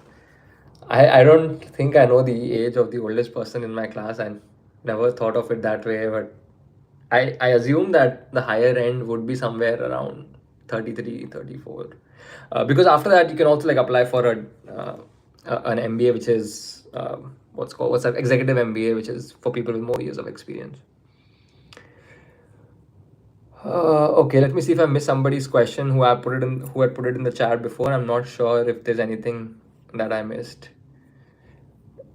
I don't think I know the age of the oldest person in my class. I never thought of it that way, but I assume that the higher end would be somewhere around 33, 34. Because after that, you can also like apply for an MBA, which is what's that executive MBA, which is for people with more years of experience. Okay, let me see if I missed somebody's question who had put it in the chat before. I'm not sure if there's anything that I missed.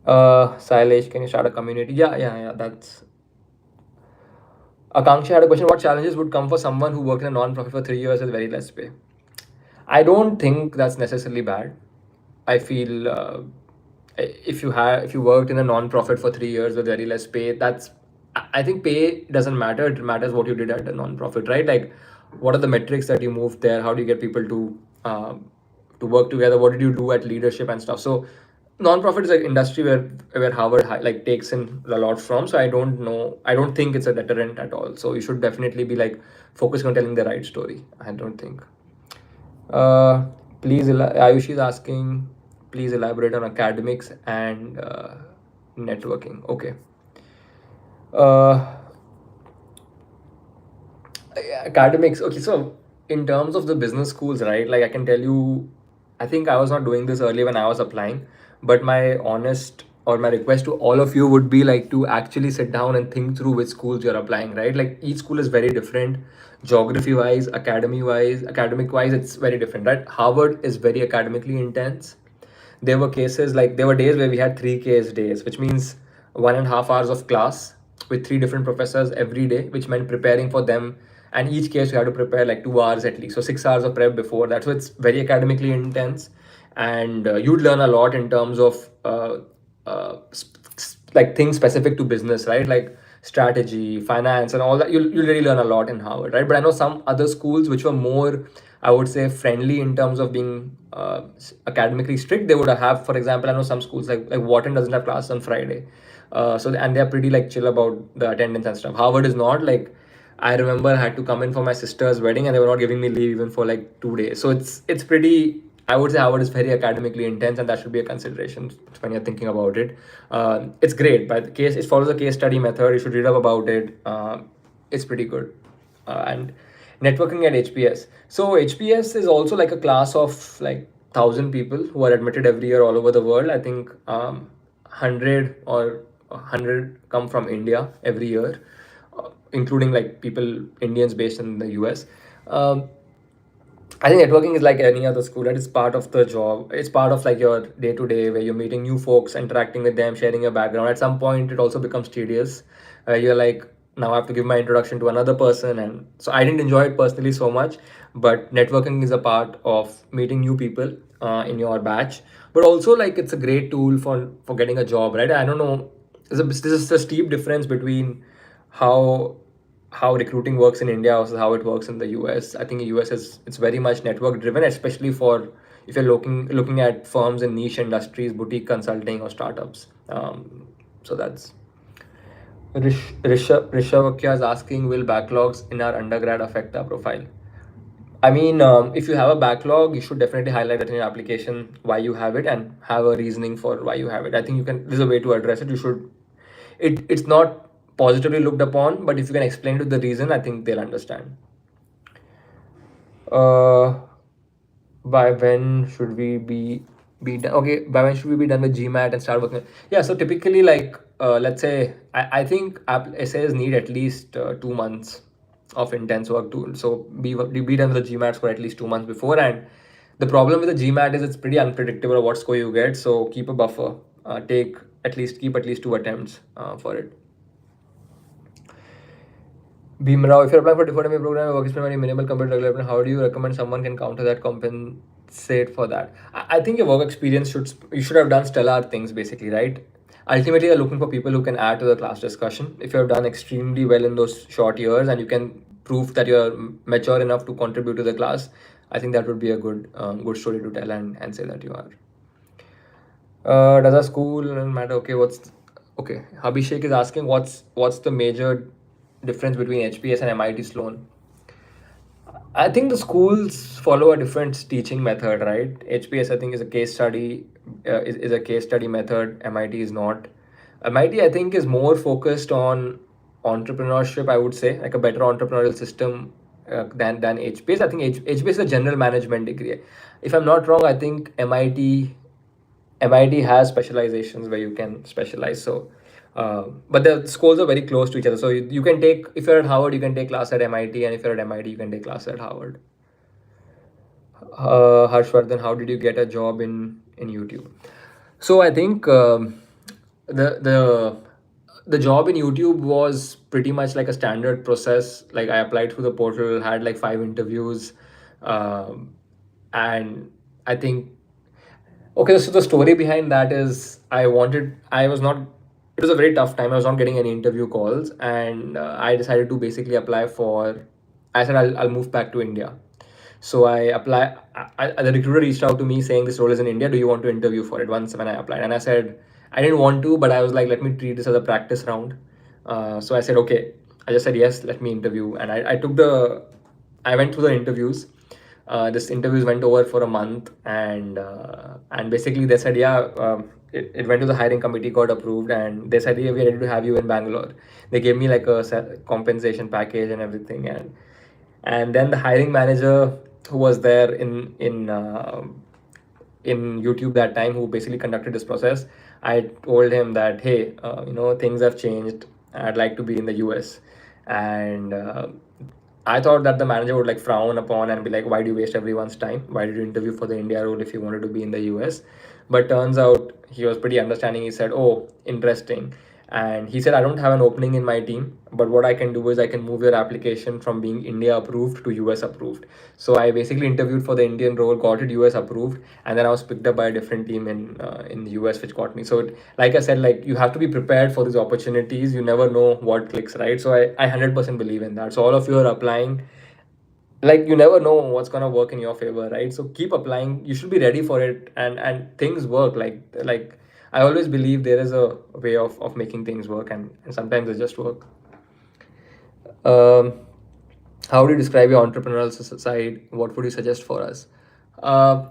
Sailesh, can you start a community? Yeah. That's Akanksha had a question. What challenges would come for someone who worked in a non-profit for 3 years with very less pay? I don't think that's necessarily bad. I feel if you worked in a non-profit for 3 years with very less pay, I think pay doesn't matter. It matters what you did at a non-profit, right? Like, what are the metrics that you moved there? How do you get people to work together? What did you do at leadership and stuff? So, non-profit is an industry where Harvard like takes in a lot from. So I don't know. I don't think it's a deterrent at all. So you should definitely be like focusing on telling the right story. I don't think. Please, Ayushi is asking, please elaborate on academics and networking. Okay. Academics. Okay, so in terms of the business schools, right? Like I can tell you, I think I was not doing this earlier when I was applying, but my honest or my request to all of you would be like to actually sit down and think through which schools you're applying, right? Like each school is very different, geography wise, academic wise, it's very different, right? Harvard is very academically intense. There were days where we had 3 case days, which means 1.5 hours of class with 3 different professors every day, which meant preparing for them. And each case you had to prepare like 2 hours at least, so 6 hours of prep before that. So it's very academically intense, and you'd learn a lot in terms of like things specific to business, right? Like strategy, finance, and all that. You really learn a lot in Harvard, right? But I know some other schools which were more, I would say, friendly in terms of being academically strict. They would have, for example, I know some schools like Wharton doesn't have class on Friday, and they're pretty like chill about the attendance and stuff. Harvard is not like. I remember I had to come in for my sister's wedding and they were not giving me leave even for like 2 days. So it's pretty. I would say Harvard is very academically intense, and that should be a consideration when you're thinking about it. It's great, but it follows a case study method. You should read up about it. It's pretty good. And networking at HPS. So HPS is also like a class of like 1,000 people who are admitted every year all over the world. I think 100 come from India every year, including like people Indians based in the US. I think networking is like any other school. That is part of the job. It's part of like your day to day, where you're meeting new folks, interacting with them, sharing your background. At some point, it also becomes tedious. You're like, now I have to give my introduction to another person, and so I didn't enjoy it personally so much. But networking is a part of meeting new people in your batch. But also like it's a great tool for getting a job, right? I don't know. There's a steep difference between how recruiting works in India versus how it works in the US. I think the US it's very much network driven, especially for if you're looking at firms in niche industries, boutique consulting or startups. So that's Rishavakya is asking, will backlogs in our undergrad affect our profile? I mean, if you have a backlog, you should definitely highlight it in your application why you have it and have a reasoning for why you have it. I think you can. There's a way to address it. You should. It's not positively looked upon, but if you can explain to the reason, I think they'll understand. By when should we be done? Okay, by when should we be done with GMAT and start working? Yeah, so typically, like, let's say, I think essays need at least 2 months of intense work to, so be done with the GMAT for at least 2 months before. And the problem with the GMAT is it's pretty unpredictable what score you get, so keep a buffer. Keep at least 2 attempts for it. Bhimrao, if you're applying for Deferred MBA program, your work is very minimal compared to regular, how do you recommend someone can counter that, compensate for that? I think your work experience you should have done stellar things basically, right? Ultimately, you're looking for people who can add to the class discussion. If you have done extremely well in those short years and you can prove that you're mature enough to contribute to the class, I think that would be a good story to tell and say that you are. Does a school matter? Okay? Abhishek is asking what's the major difference between HPS and MIT Sloan? I think the schools follow a different teaching method, right? HPS, I think, is a case study, is a case study method. MIT is not. MIT, I think, is more focused on entrepreneurship. I would say, like a better entrepreneurial system than HPS. I think HPS is a general management degree. If I'm not wrong, I think MIT has specializations where you can specialize. So, but the schools are very close to each other. So you can take, if you're at Harvard, you can take class at MIT, and if you're at MIT, you can take class at Harvard. Harshvardhan, how did you get a job in YouTube? So I think the the job in YouTube was pretty much like a standard process. Like I applied through the portal, had like 5 interviews, and I think. Okay, so the story behind that is I was not, it was a very tough time. I was not getting any interview calls, and I decided to basically apply for, I said I'll move back to India. So the recruiter reached out to me saying this role is in India. Do you want to interview for it once when I applied? And I said, I didn't want to, but I was like, let me treat this as a practice round. So I said, okay. I just said, yes, let me interview. And I went through the interviews. This interviews went over for a month, and basically they said, yeah, it went to the hiring committee, got approved, and they said, yeah, we're ready to have you in Bangalore. They gave me like a compensation package and everything, and then the hiring manager who was there in YouTube that time, who basically conducted this process, I told him that, hey, things have changed. I'd like to be in the US, and I thought that the manager would like frown upon and be like, why do you waste everyone's time? Why did you interview for the India role if you wanted to be in the US? But turns out he was pretty understanding. He said, oh, interesting. And he said, I don't have an opening in my team, but what I can do is I can move your application from being India approved to US approved. So I basically interviewed for the Indian role, got it US approved, and then I was picked up by a different team in the US, which got me. So like I said, like you have to be prepared for these opportunities. You never know what clicks, right? So I 100% believe in that. So all of you are applying, like you never know what's gonna work in your favor, right? So keep applying. You should be ready for it, and things work. Like I always believe there is a way of making things work, and sometimes they just work. um how do you describe your entrepreneurial side? What would you suggest for us? uh,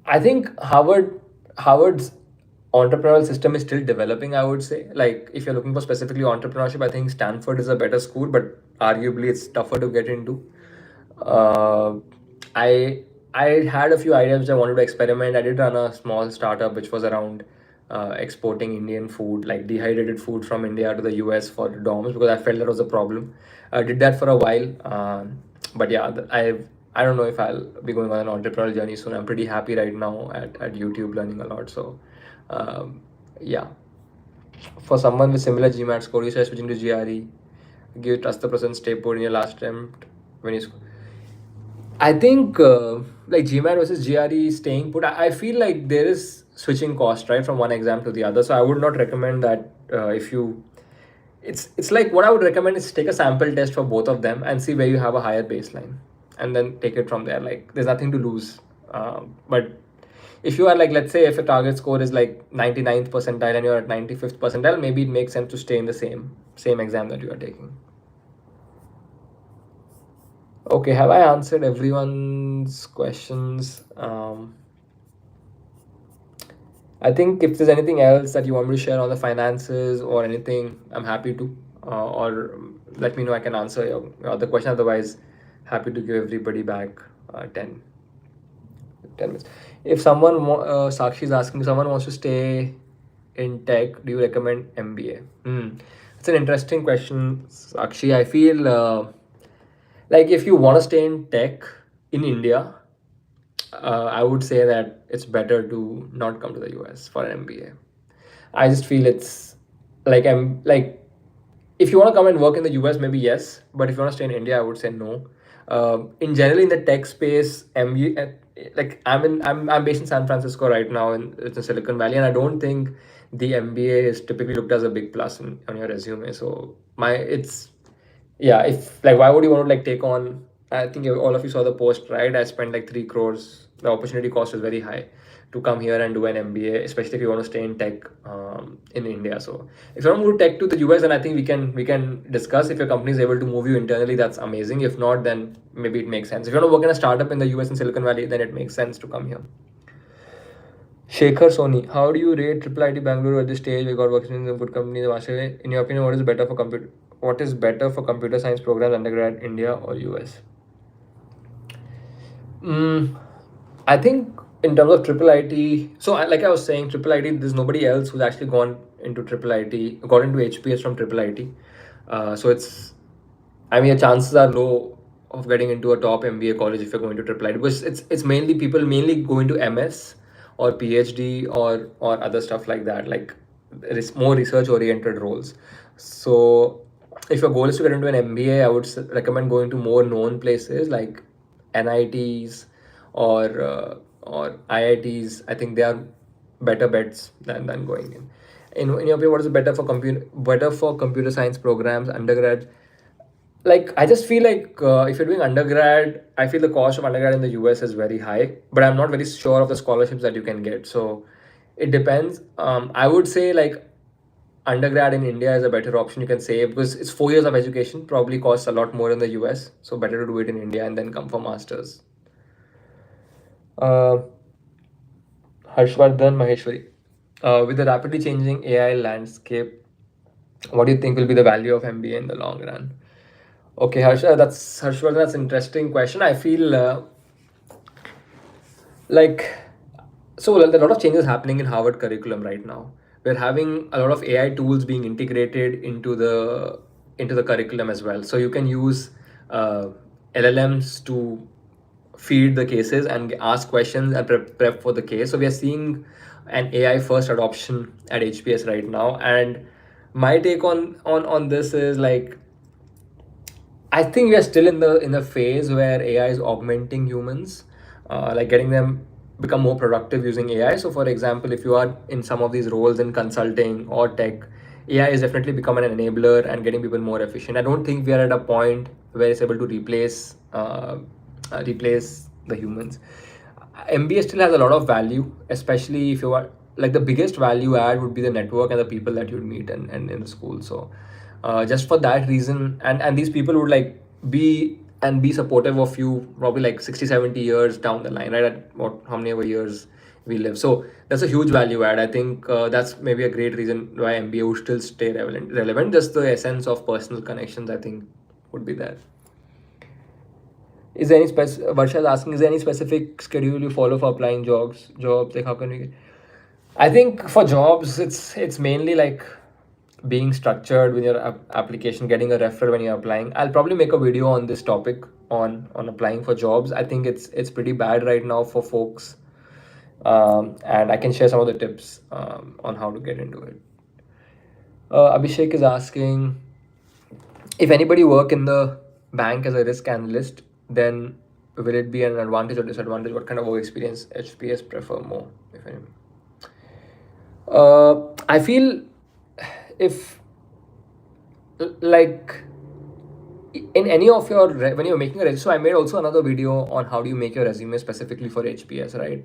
I think Harvard's entrepreneurial system is still developing, I would say. Like if you're looking for specifically entrepreneurship, I think Stanford is a better school, but arguably it's tougher to get into. uh, I I had a few ideas which I wanted to experiment. I did run a small startup which was around exporting Indian food, like dehydrated food from India to the US for dorms, because I felt that was a problem. I did that for a while, but yeah, I don't know if I'll be going on an entrepreneurial journey soon. I'm pretty happy right now at YouTube, learning a lot. So yeah, for someone with similar GMAT score, you start switching to GRE. Give trust the person, stay put in your last attempt when you score. I think like GMAT versus GRE staying put, I feel like there is switching cost, right, from one exam to the other. So I would not recommend that if you, it's like what I would recommend is take a sample test for both of them and see where you have a higher baseline, and then take it from there. Like there's nothing to lose. But if you are like, let's say if a target score is like 99th percentile and you're at 95th percentile, maybe it makes sense to stay in the same exam that you are taking. Okay, have I answered everyone's questions? I think if there's anything else that you want me to share on the finances or anything, I'm happy to. Or let me know, I can answer your other question. Otherwise, happy to give everybody back 10 minutes. If someone, Sakshi is asking, if someone wants to stay in tech, do you recommend MBA? It's an interesting question, Sakshi. I feel like if you want to stay in tech in India, I would say that it's better to not come to the US for an MBA. I just feel it's like I'm like if you want to come and work in the US, maybe yes, but if you want to stay in India, I would say no. In generally in the tech space, MBA, like I'm based in San Francisco right now in Silicon Valley, and I don't think the MBA is typically looked as a big plus on your resume. So it's yeah, if like why would you want to like take on, I think all of you saw the post, right? I spent like 3 crores. The opportunity cost is very high to come here and do an MBA, especially if you want to stay in tech in India. So if you want to move tech to the US, then I think we can discuss. If your company is able to move you internally, that's amazing. If not, then maybe it makes sense. If you want to work in a startup in the US in Silicon Valley, then it makes sense to come here. Shekhar Soni, how do you rate Triple IT Bangalore at this stage? We got working in some good companies. In your opinion, what is better for computer science programs, undergrad, India or US? I think in terms of Triple IT, so like I was saying, Triple IT, there's nobody else who's actually gone into Triple IT, got into HPS from Triple IT. So I mean, the chances are low of getting into a top MBA college if you're going to Triple IT, because it's mainly people mainly going to MS or PhD or other stuff like that, like more research oriented roles. So if your goal is to get into an MBA, I would recommend going to more known places like NITs or IITs. I think they are better bets than going in. In your opinion, what is better for computer science programs, undergrad? Like I just feel like if you're doing undergrad, I feel the cost of undergrad in the US is very high, but I'm not very sure of the scholarships that you can get. So it depends. I would say like undergrad in India is a better option you can say, because it's 4 years of education, probably costs a lot more in the US. So better to do it in India and then come for masters. Uh, Harshvardhan Maheshwari. With the rapidly changing AI landscape, what do you think will be the value of MBA in the long run? Okay, Harshvardhan, that's an interesting question. I feel like so there are a lot of changes happening in Harvard curriculum right now. We're having a lot of AI tools being integrated into the curriculum as well. So you can use uh, LLMs to feed the cases and ask questions and prep for the case. So we are seeing an AI first adoption at HPS right now. And my take on this is like I think we are still in the phase where AI is augmenting humans, like getting them become more productive using AI. So, for example, if you are in some of these roles in consulting or tech, AI is definitely becoming an enabler and getting people more efficient. I don't think we are at a point where it's able to replace the humans. MBA still has a lot of value, especially if you are like the biggest value add would be the network and the people that you'd meet and in the school. So just for that reason, and these people would like be supportive of you probably like 60-70 years down the line, right? At what how many ever years we live. So that's a huge value add. I think that's maybe a great reason why MBA would still stay relevant. Just the essence of personal connections, I think, would be there. Is there any Varsha is asking, is there any specific schedule you follow for applying jobs? Like how can we? I think for jobs, it's mainly like being structured with your application, getting a referral when you're applying. I'll probably make a video on this topic on applying for jobs. I think it's pretty bad right now for folks, and I can share some of the tips on how to get into it. Abhishek is asking, if anybody work in the bank as a risk analyst, then will it be an advantage or disadvantage? What kind of work experience HPS prefer more, if any? I feel if like in any of your when you're making a resume, so I made also another video on how do you make your resume specifically for HPS, right?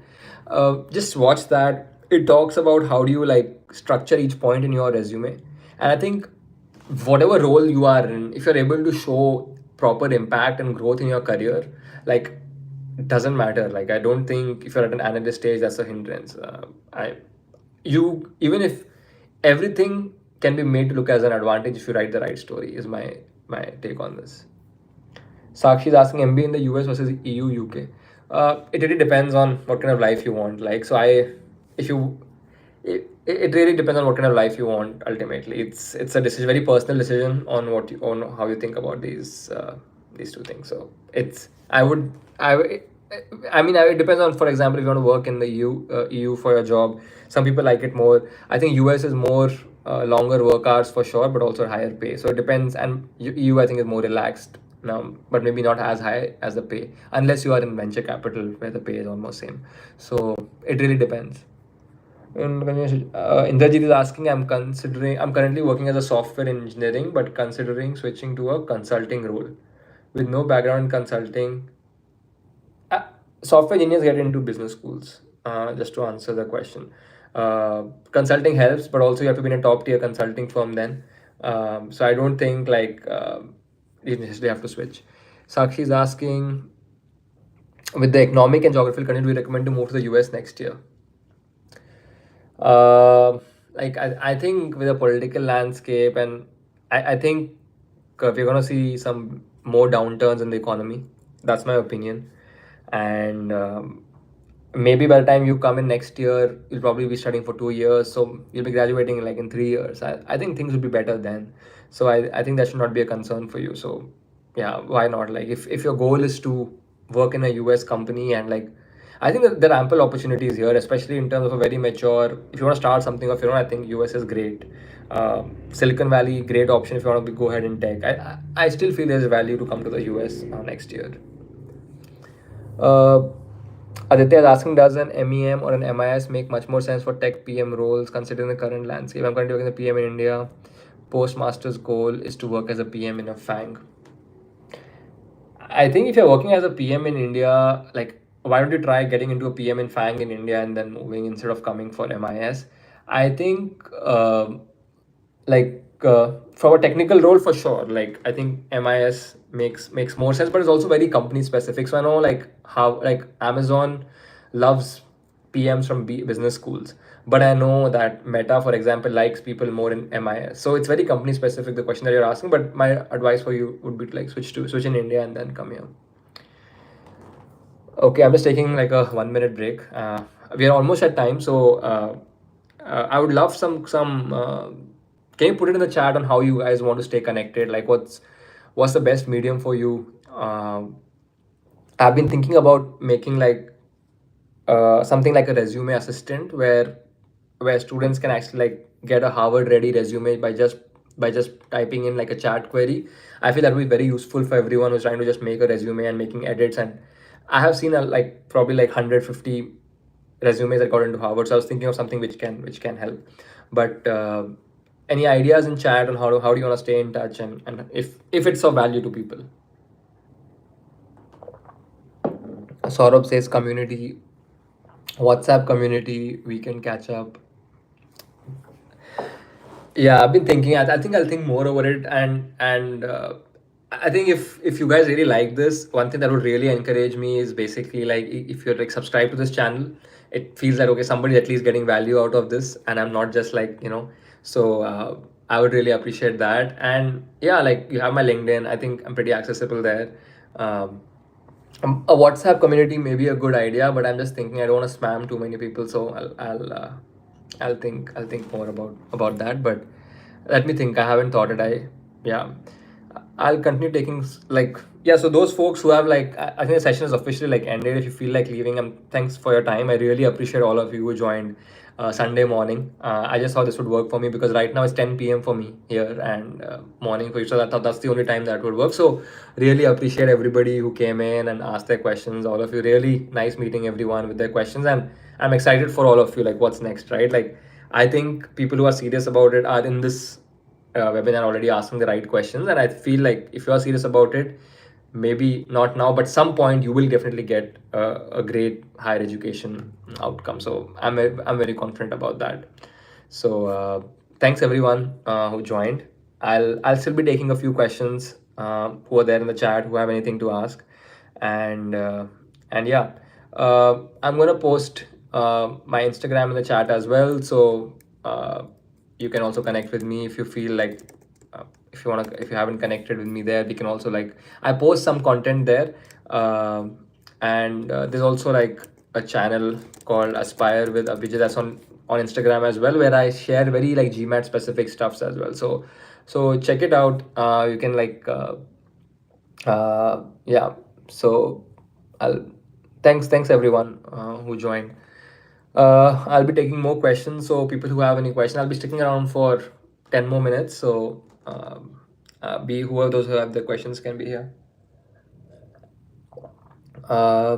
Just watch that. It talks about how do you like structure each point in your resume. And I think whatever role you are in, if you're able to show proper impact and growth in your career, like it doesn't matter. Like I don't think if you're at an analyst stage, that's a hindrance. I you even if everything can be made to look as an advantage if you write the right story, is my take on this. Sakshi is asking MBA in the US versus EU UK. It really depends on what kind of life you want. Like so, if you it really depends on what kind of life you want. Ultimately, it's a decision, very personal decision on what you on how you think about these two things. So it's I mean, it depends on, for example, if you want to work in the EU for your job, some people like it more. I think US is more longer work hours for sure, but also higher pay. So it depends. And EU, I think, is more relaxed now, but maybe not as high as the pay, unless you are in venture capital where the pay is almost same. So it really depends. And Indrajit is asking, I'm currently working as a software engineering, but considering switching to a consulting role. With no background in consulting, uh, software engineers get into business schools. Just to answer the question, consulting helps, but also you have to be in a top tier consulting firm then. So I don't think like you necessarily have to switch. Sakshi is asking, with the economic and geographical conditions, do we recommend to move to the US next year? Like I think with the political landscape, and I think we're gonna see some more downturns in the economy. That's my opinion. And maybe by the time you come in next year, you'll probably be studying for 2 years, so you'll be graduating like in 3 years. I think things will be better then. So I think that should not be a concern for you. So yeah, why not? Like if your goal is to work in a US company, and like I think that there are ample opportunities here, especially in terms of a very mature. If you want to start something of your own, I think US is great. Silicon Valley, great option if you want to go ahead in tech. I still feel there's value to come to the US next year. Uh, Aditya is asking, does an MEM or an MIS make much more sense for tech PM roles considering the current landscape? I'm currently working as a PM in India. Postmaster's goal is to work as a PM in a FANG. I think if you're working as a PM in India, like why don't you try getting into a PM in FANG in India and then moving instead of coming for MIS? I think from a technical role for sure. Like I think MIS makes more sense, but it's also very company specific. So I know like how like Amazon loves PMs from business schools, but I know that Meta, for example, likes people more in MIS. So it's very company specific, the question that you're asking. But my advice for you would be to like switch in India and then come here. Okay, I'm just taking like a 1 minute break. We are almost at time, so I would love some. Can you put it in the chat on how you guys want to stay connected? Like, what's the best medium for you? I've been thinking about making like something like a resume assistant where students can actually like get a Harvard ready resume by just typing in like a chat query. I feel that would be very useful for everyone who's trying to just make a resume and making edits. And I have seen like probably like 150 resumes that got into Harvard. So I was thinking of something which can help. But any ideas in chat on how do you want to stay in touch, and if it's of value to people? Saurabh says community, WhatsApp community, we can catch up. Yeah, I've been thinking. I think I'll think more over it, and I think if you guys really like this, one thing that would really encourage me is basically like if you're like subscribed to this channel, it feels like okay, somebody at least getting value out of this, and I'm not just like So I would really appreciate that. And yeah, like you have my LinkedIn. I think I'm pretty accessible there. Um, a WhatsApp community may be a good idea, but I'm just thinking I don't want to spam too many people, so I'll think more about that. But let me think. I haven't thought it. Yeah, I'll continue taking like yeah. So those folks who have like I think the session is officially like ended. If you feel like leaving, thanks for your time. I really appreciate all of you who joined Sunday morning. I just thought this would work for me because right now it's 10 p.m. for me here, and morning for you. So I thought that's the only time that would work. So really appreciate everybody who came in and asked their questions. All of you, really nice meeting everyone with their questions, and I'm excited for all of you. Like what's next, right? Like I think people who are serious about it are in this webinar already asking the right questions, and I feel like if you are serious about it, maybe not now, but some point you will definitely get a great higher education outcome. So I'm very confident about that. So thanks everyone who joined. I'll still be taking a few questions who are there in the chat who have anything to ask, and yeah, I'm gonna post my Instagram in the chat as well. So you can also connect with me if you feel like if you haven't connected with me there, we can also like I post some content there, and there's also like a channel called Aspire with Abhijay that's on Instagram as well, where I share very like GMAT specific stuffs as well. So check it out. You can like yeah. So I'll thanks everyone who joined. I'll be taking more questions. So people who have any questions, I'll be sticking around for 10 more minutes. So be whoever those who have the questions can be here. Uh,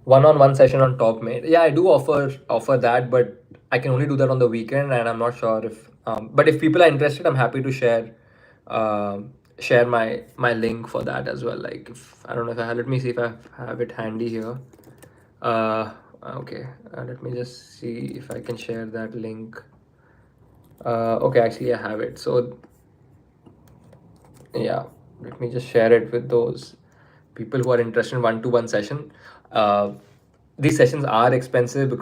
One-on-one session on top mate. Yeah, I do offer that, but I can only do that on the weekend, and I'm not sure if. But if people are interested, I'm happy to share my link for that as well. Like if I don't know if I have, let me see if I have it handy here. Okay, let me just see if I can share that link. Okay, actually I have it. So yeah, let me just share it with those people who are interested in one-to-one session. These sessions are expensive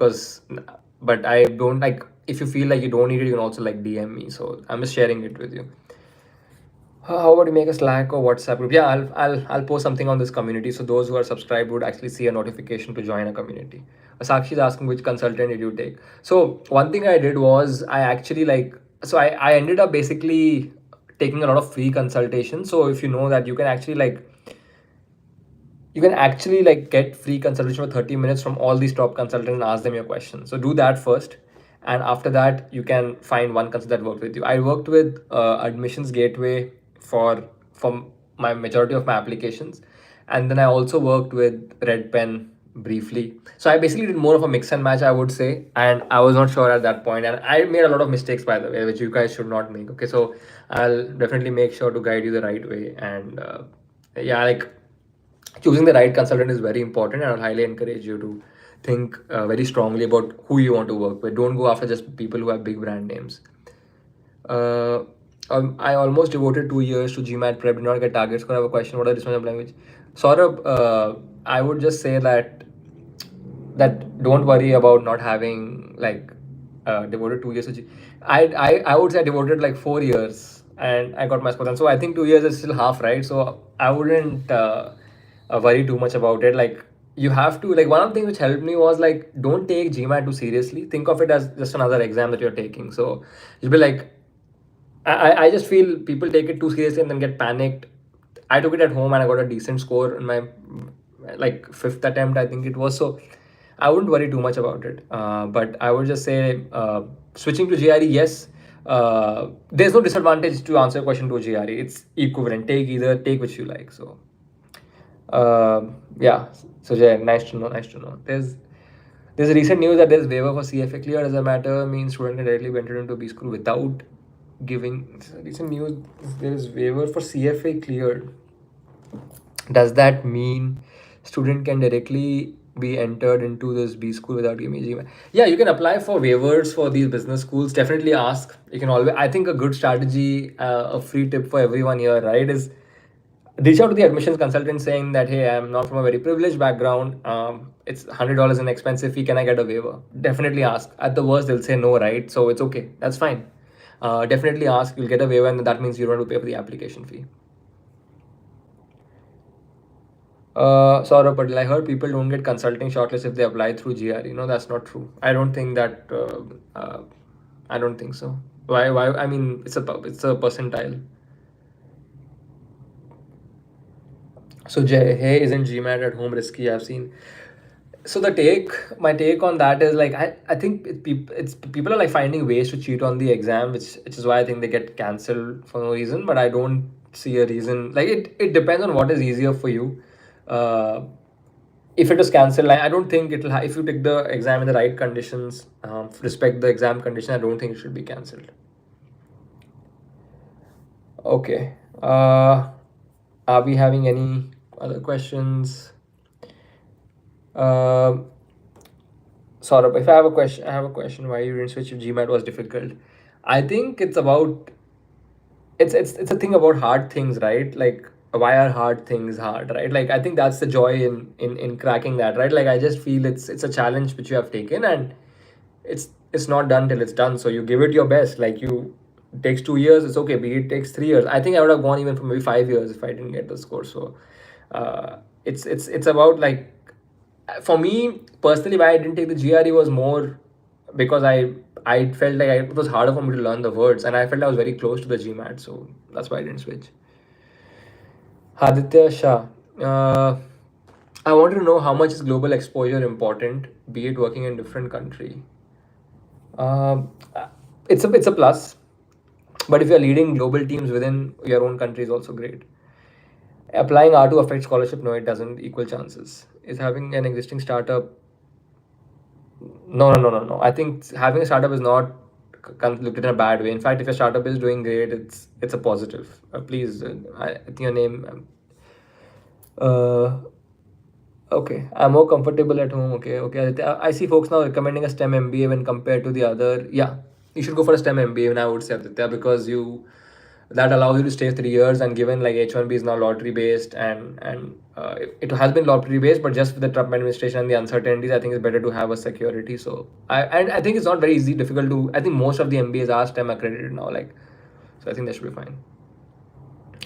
but I don't like, if you feel like you don't need it, you can also like DM me. So I'm just sharing it with you. How about you make a Slack or WhatsApp group? Yeah, I'll post something on this community, so those who are subscribed would actually see a notification to join a community. Sakshi is asking which consultant did you take. So one thing I did was I actually like, so I ended up basically taking a lot of free consultation. So if you know that you can actually like get free consultation for 30 minutes from all these top consultants and ask them your questions. So do that first, and after that you can find one consultant that worked with you. I worked with Admissions Gateway for my majority of my applications, and then I also worked with Red Pen briefly. So I basically did more of a mix and match, I would say, and I was not sure at that point, and I made a lot of mistakes, by the way, which you guys should not make. Okay, so I'll definitely make sure to guide you the right way, and yeah, like choosing the right consultant is very important, and I'll highly encourage you to think very strongly about who you want to work with. Don't go after just people who have big brand names. uh, I almost devoted 2 years to GMAT prep, did not get targets. Could I have a question? What are the responsive language? Saurabh, I would just say that don't worry about not having like devoted 2 years to I would say I devoted like 4 years and I got my scores. And so I think 2 years is still half, right? So I wouldn't worry too much about it. Like you have to, like, one of the things which helped me was like, don't take GMAT too seriously. Think of it as just another exam that you're taking. So you'll be like, I just feel people take it too seriously and then get panicked. I took it at home and I got a decent score in my like fifth attempt, I think it was. So I wouldn't worry too much about it. But I would just say switching to GRE, yes. There's no disadvantage to answer a question to a GRE. It's equivalent. Take either, take which you like. So yeah. So Jay, nice to know. Nice to know. There's recent news that there's waiver for CFA cleared as a matter, means student can directly be entered into B school without giving. Recent news, there is waiver for CFA cleared. Does that mean student can directly be entered into this B school without giving GMAT? Yeah, you can apply for waivers for these business schools. Definitely ask. You can always, I think a good strategy, a free tip for everyone here, right, is reach out to the admissions consultant saying that, hey, I'm not from a very privileged background. It's $100 an expensive fee. Can I get a waiver? Definitely ask. At the worst, they'll say no, right? So it's okay. That's fine. Definitely ask. You'll get a waiver, and that means you don't have to pay for the application fee. Saurabh Patel, I heard people don't get consulting shortlist if they apply through GRE. No, that's not true. I don't think that. I don't think so. Why? Why? I mean, it's a percentile. So hey, isn't GMAT at home risky? I've seen. So my take on that is like I think it's people are like finding ways to cheat on the exam, which is why I think they get cancelled for no reason. But I don't see a reason. Like it depends on what is easier for you. If it is cancelled, I don't think it'll. If you take the exam in the right conditions, respect the exam condition, I don't think it should be cancelled. Okay. Are we having any other questions? Um, Saurabh, if I have a question, I have a question. Why you didn't switch if GMAT was difficult? I think it's about it's a thing about hard things, right? Like why are hard things hard, right? Like I think that's the joy in cracking that, right? Like I just feel it's a challenge which you have taken, and it's not done till it's done. So you give it your best. Like you it takes 2 years, it's okay. Be it takes 3 years. I think I would have gone even for maybe 5 years if I didn't get the score. So it's about like for me personally why I didn't take the GRE was more because I felt like it was harder for me to learn the words, and I felt I was very close to the GMAT, so that's why I didn't switch. Aditya Shah, I wanted to know how much is global exposure important, be it working in different country. Um, it's a plus, but if you're leading global teams within your own country is also great. Applying R to affect scholarship, no, it doesn't equal chances. Is having an existing startup no. I think having a startup is not looked at in a bad way. In fact, if your startup is doing great, it's a positive. Please, I think your name. Uh, okay, I'm more comfortable at home. Okay. I see folks now recommending a STEM MBA when compared to the other. Yeah, you should go for a STEM MBA. And I would say Aditya because you that allows you to stay 3 years, and given like H1B is now lottery based, and it has been lottery based, but just with the Trump administration and the uncertainties, I think it's better to have a security. So I think it's not very easy, difficult to. I think most of the MBAs are STEM accredited now, like, so I think that should be fine.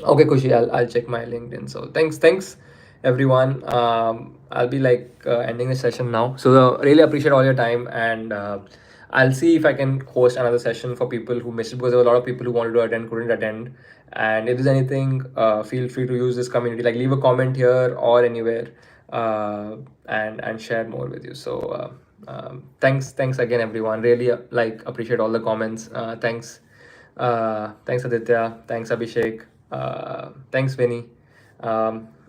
Okay, Kushi, I'll check my LinkedIn. So thanks everyone. I'll be like ending the session now. So really appreciate all your time, and I'll see if I can host another session for people who missed it because there were a lot of people who wanted to attend couldn't attend. And if there's anything, feel free to use this community. Like leave a comment here or anywhere, and share more with you. So thanks again everyone. Really like appreciate all the comments. Thanks Aditya. Thanks Abhishek. Thanks Vinny.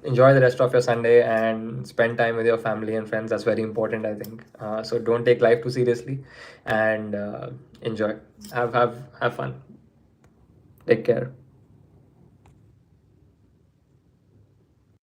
Enjoy the rest of your Sunday and spend time with your family and friends. That's very important, I think. So don't take life too seriously, and enjoy. Have fun. Take care.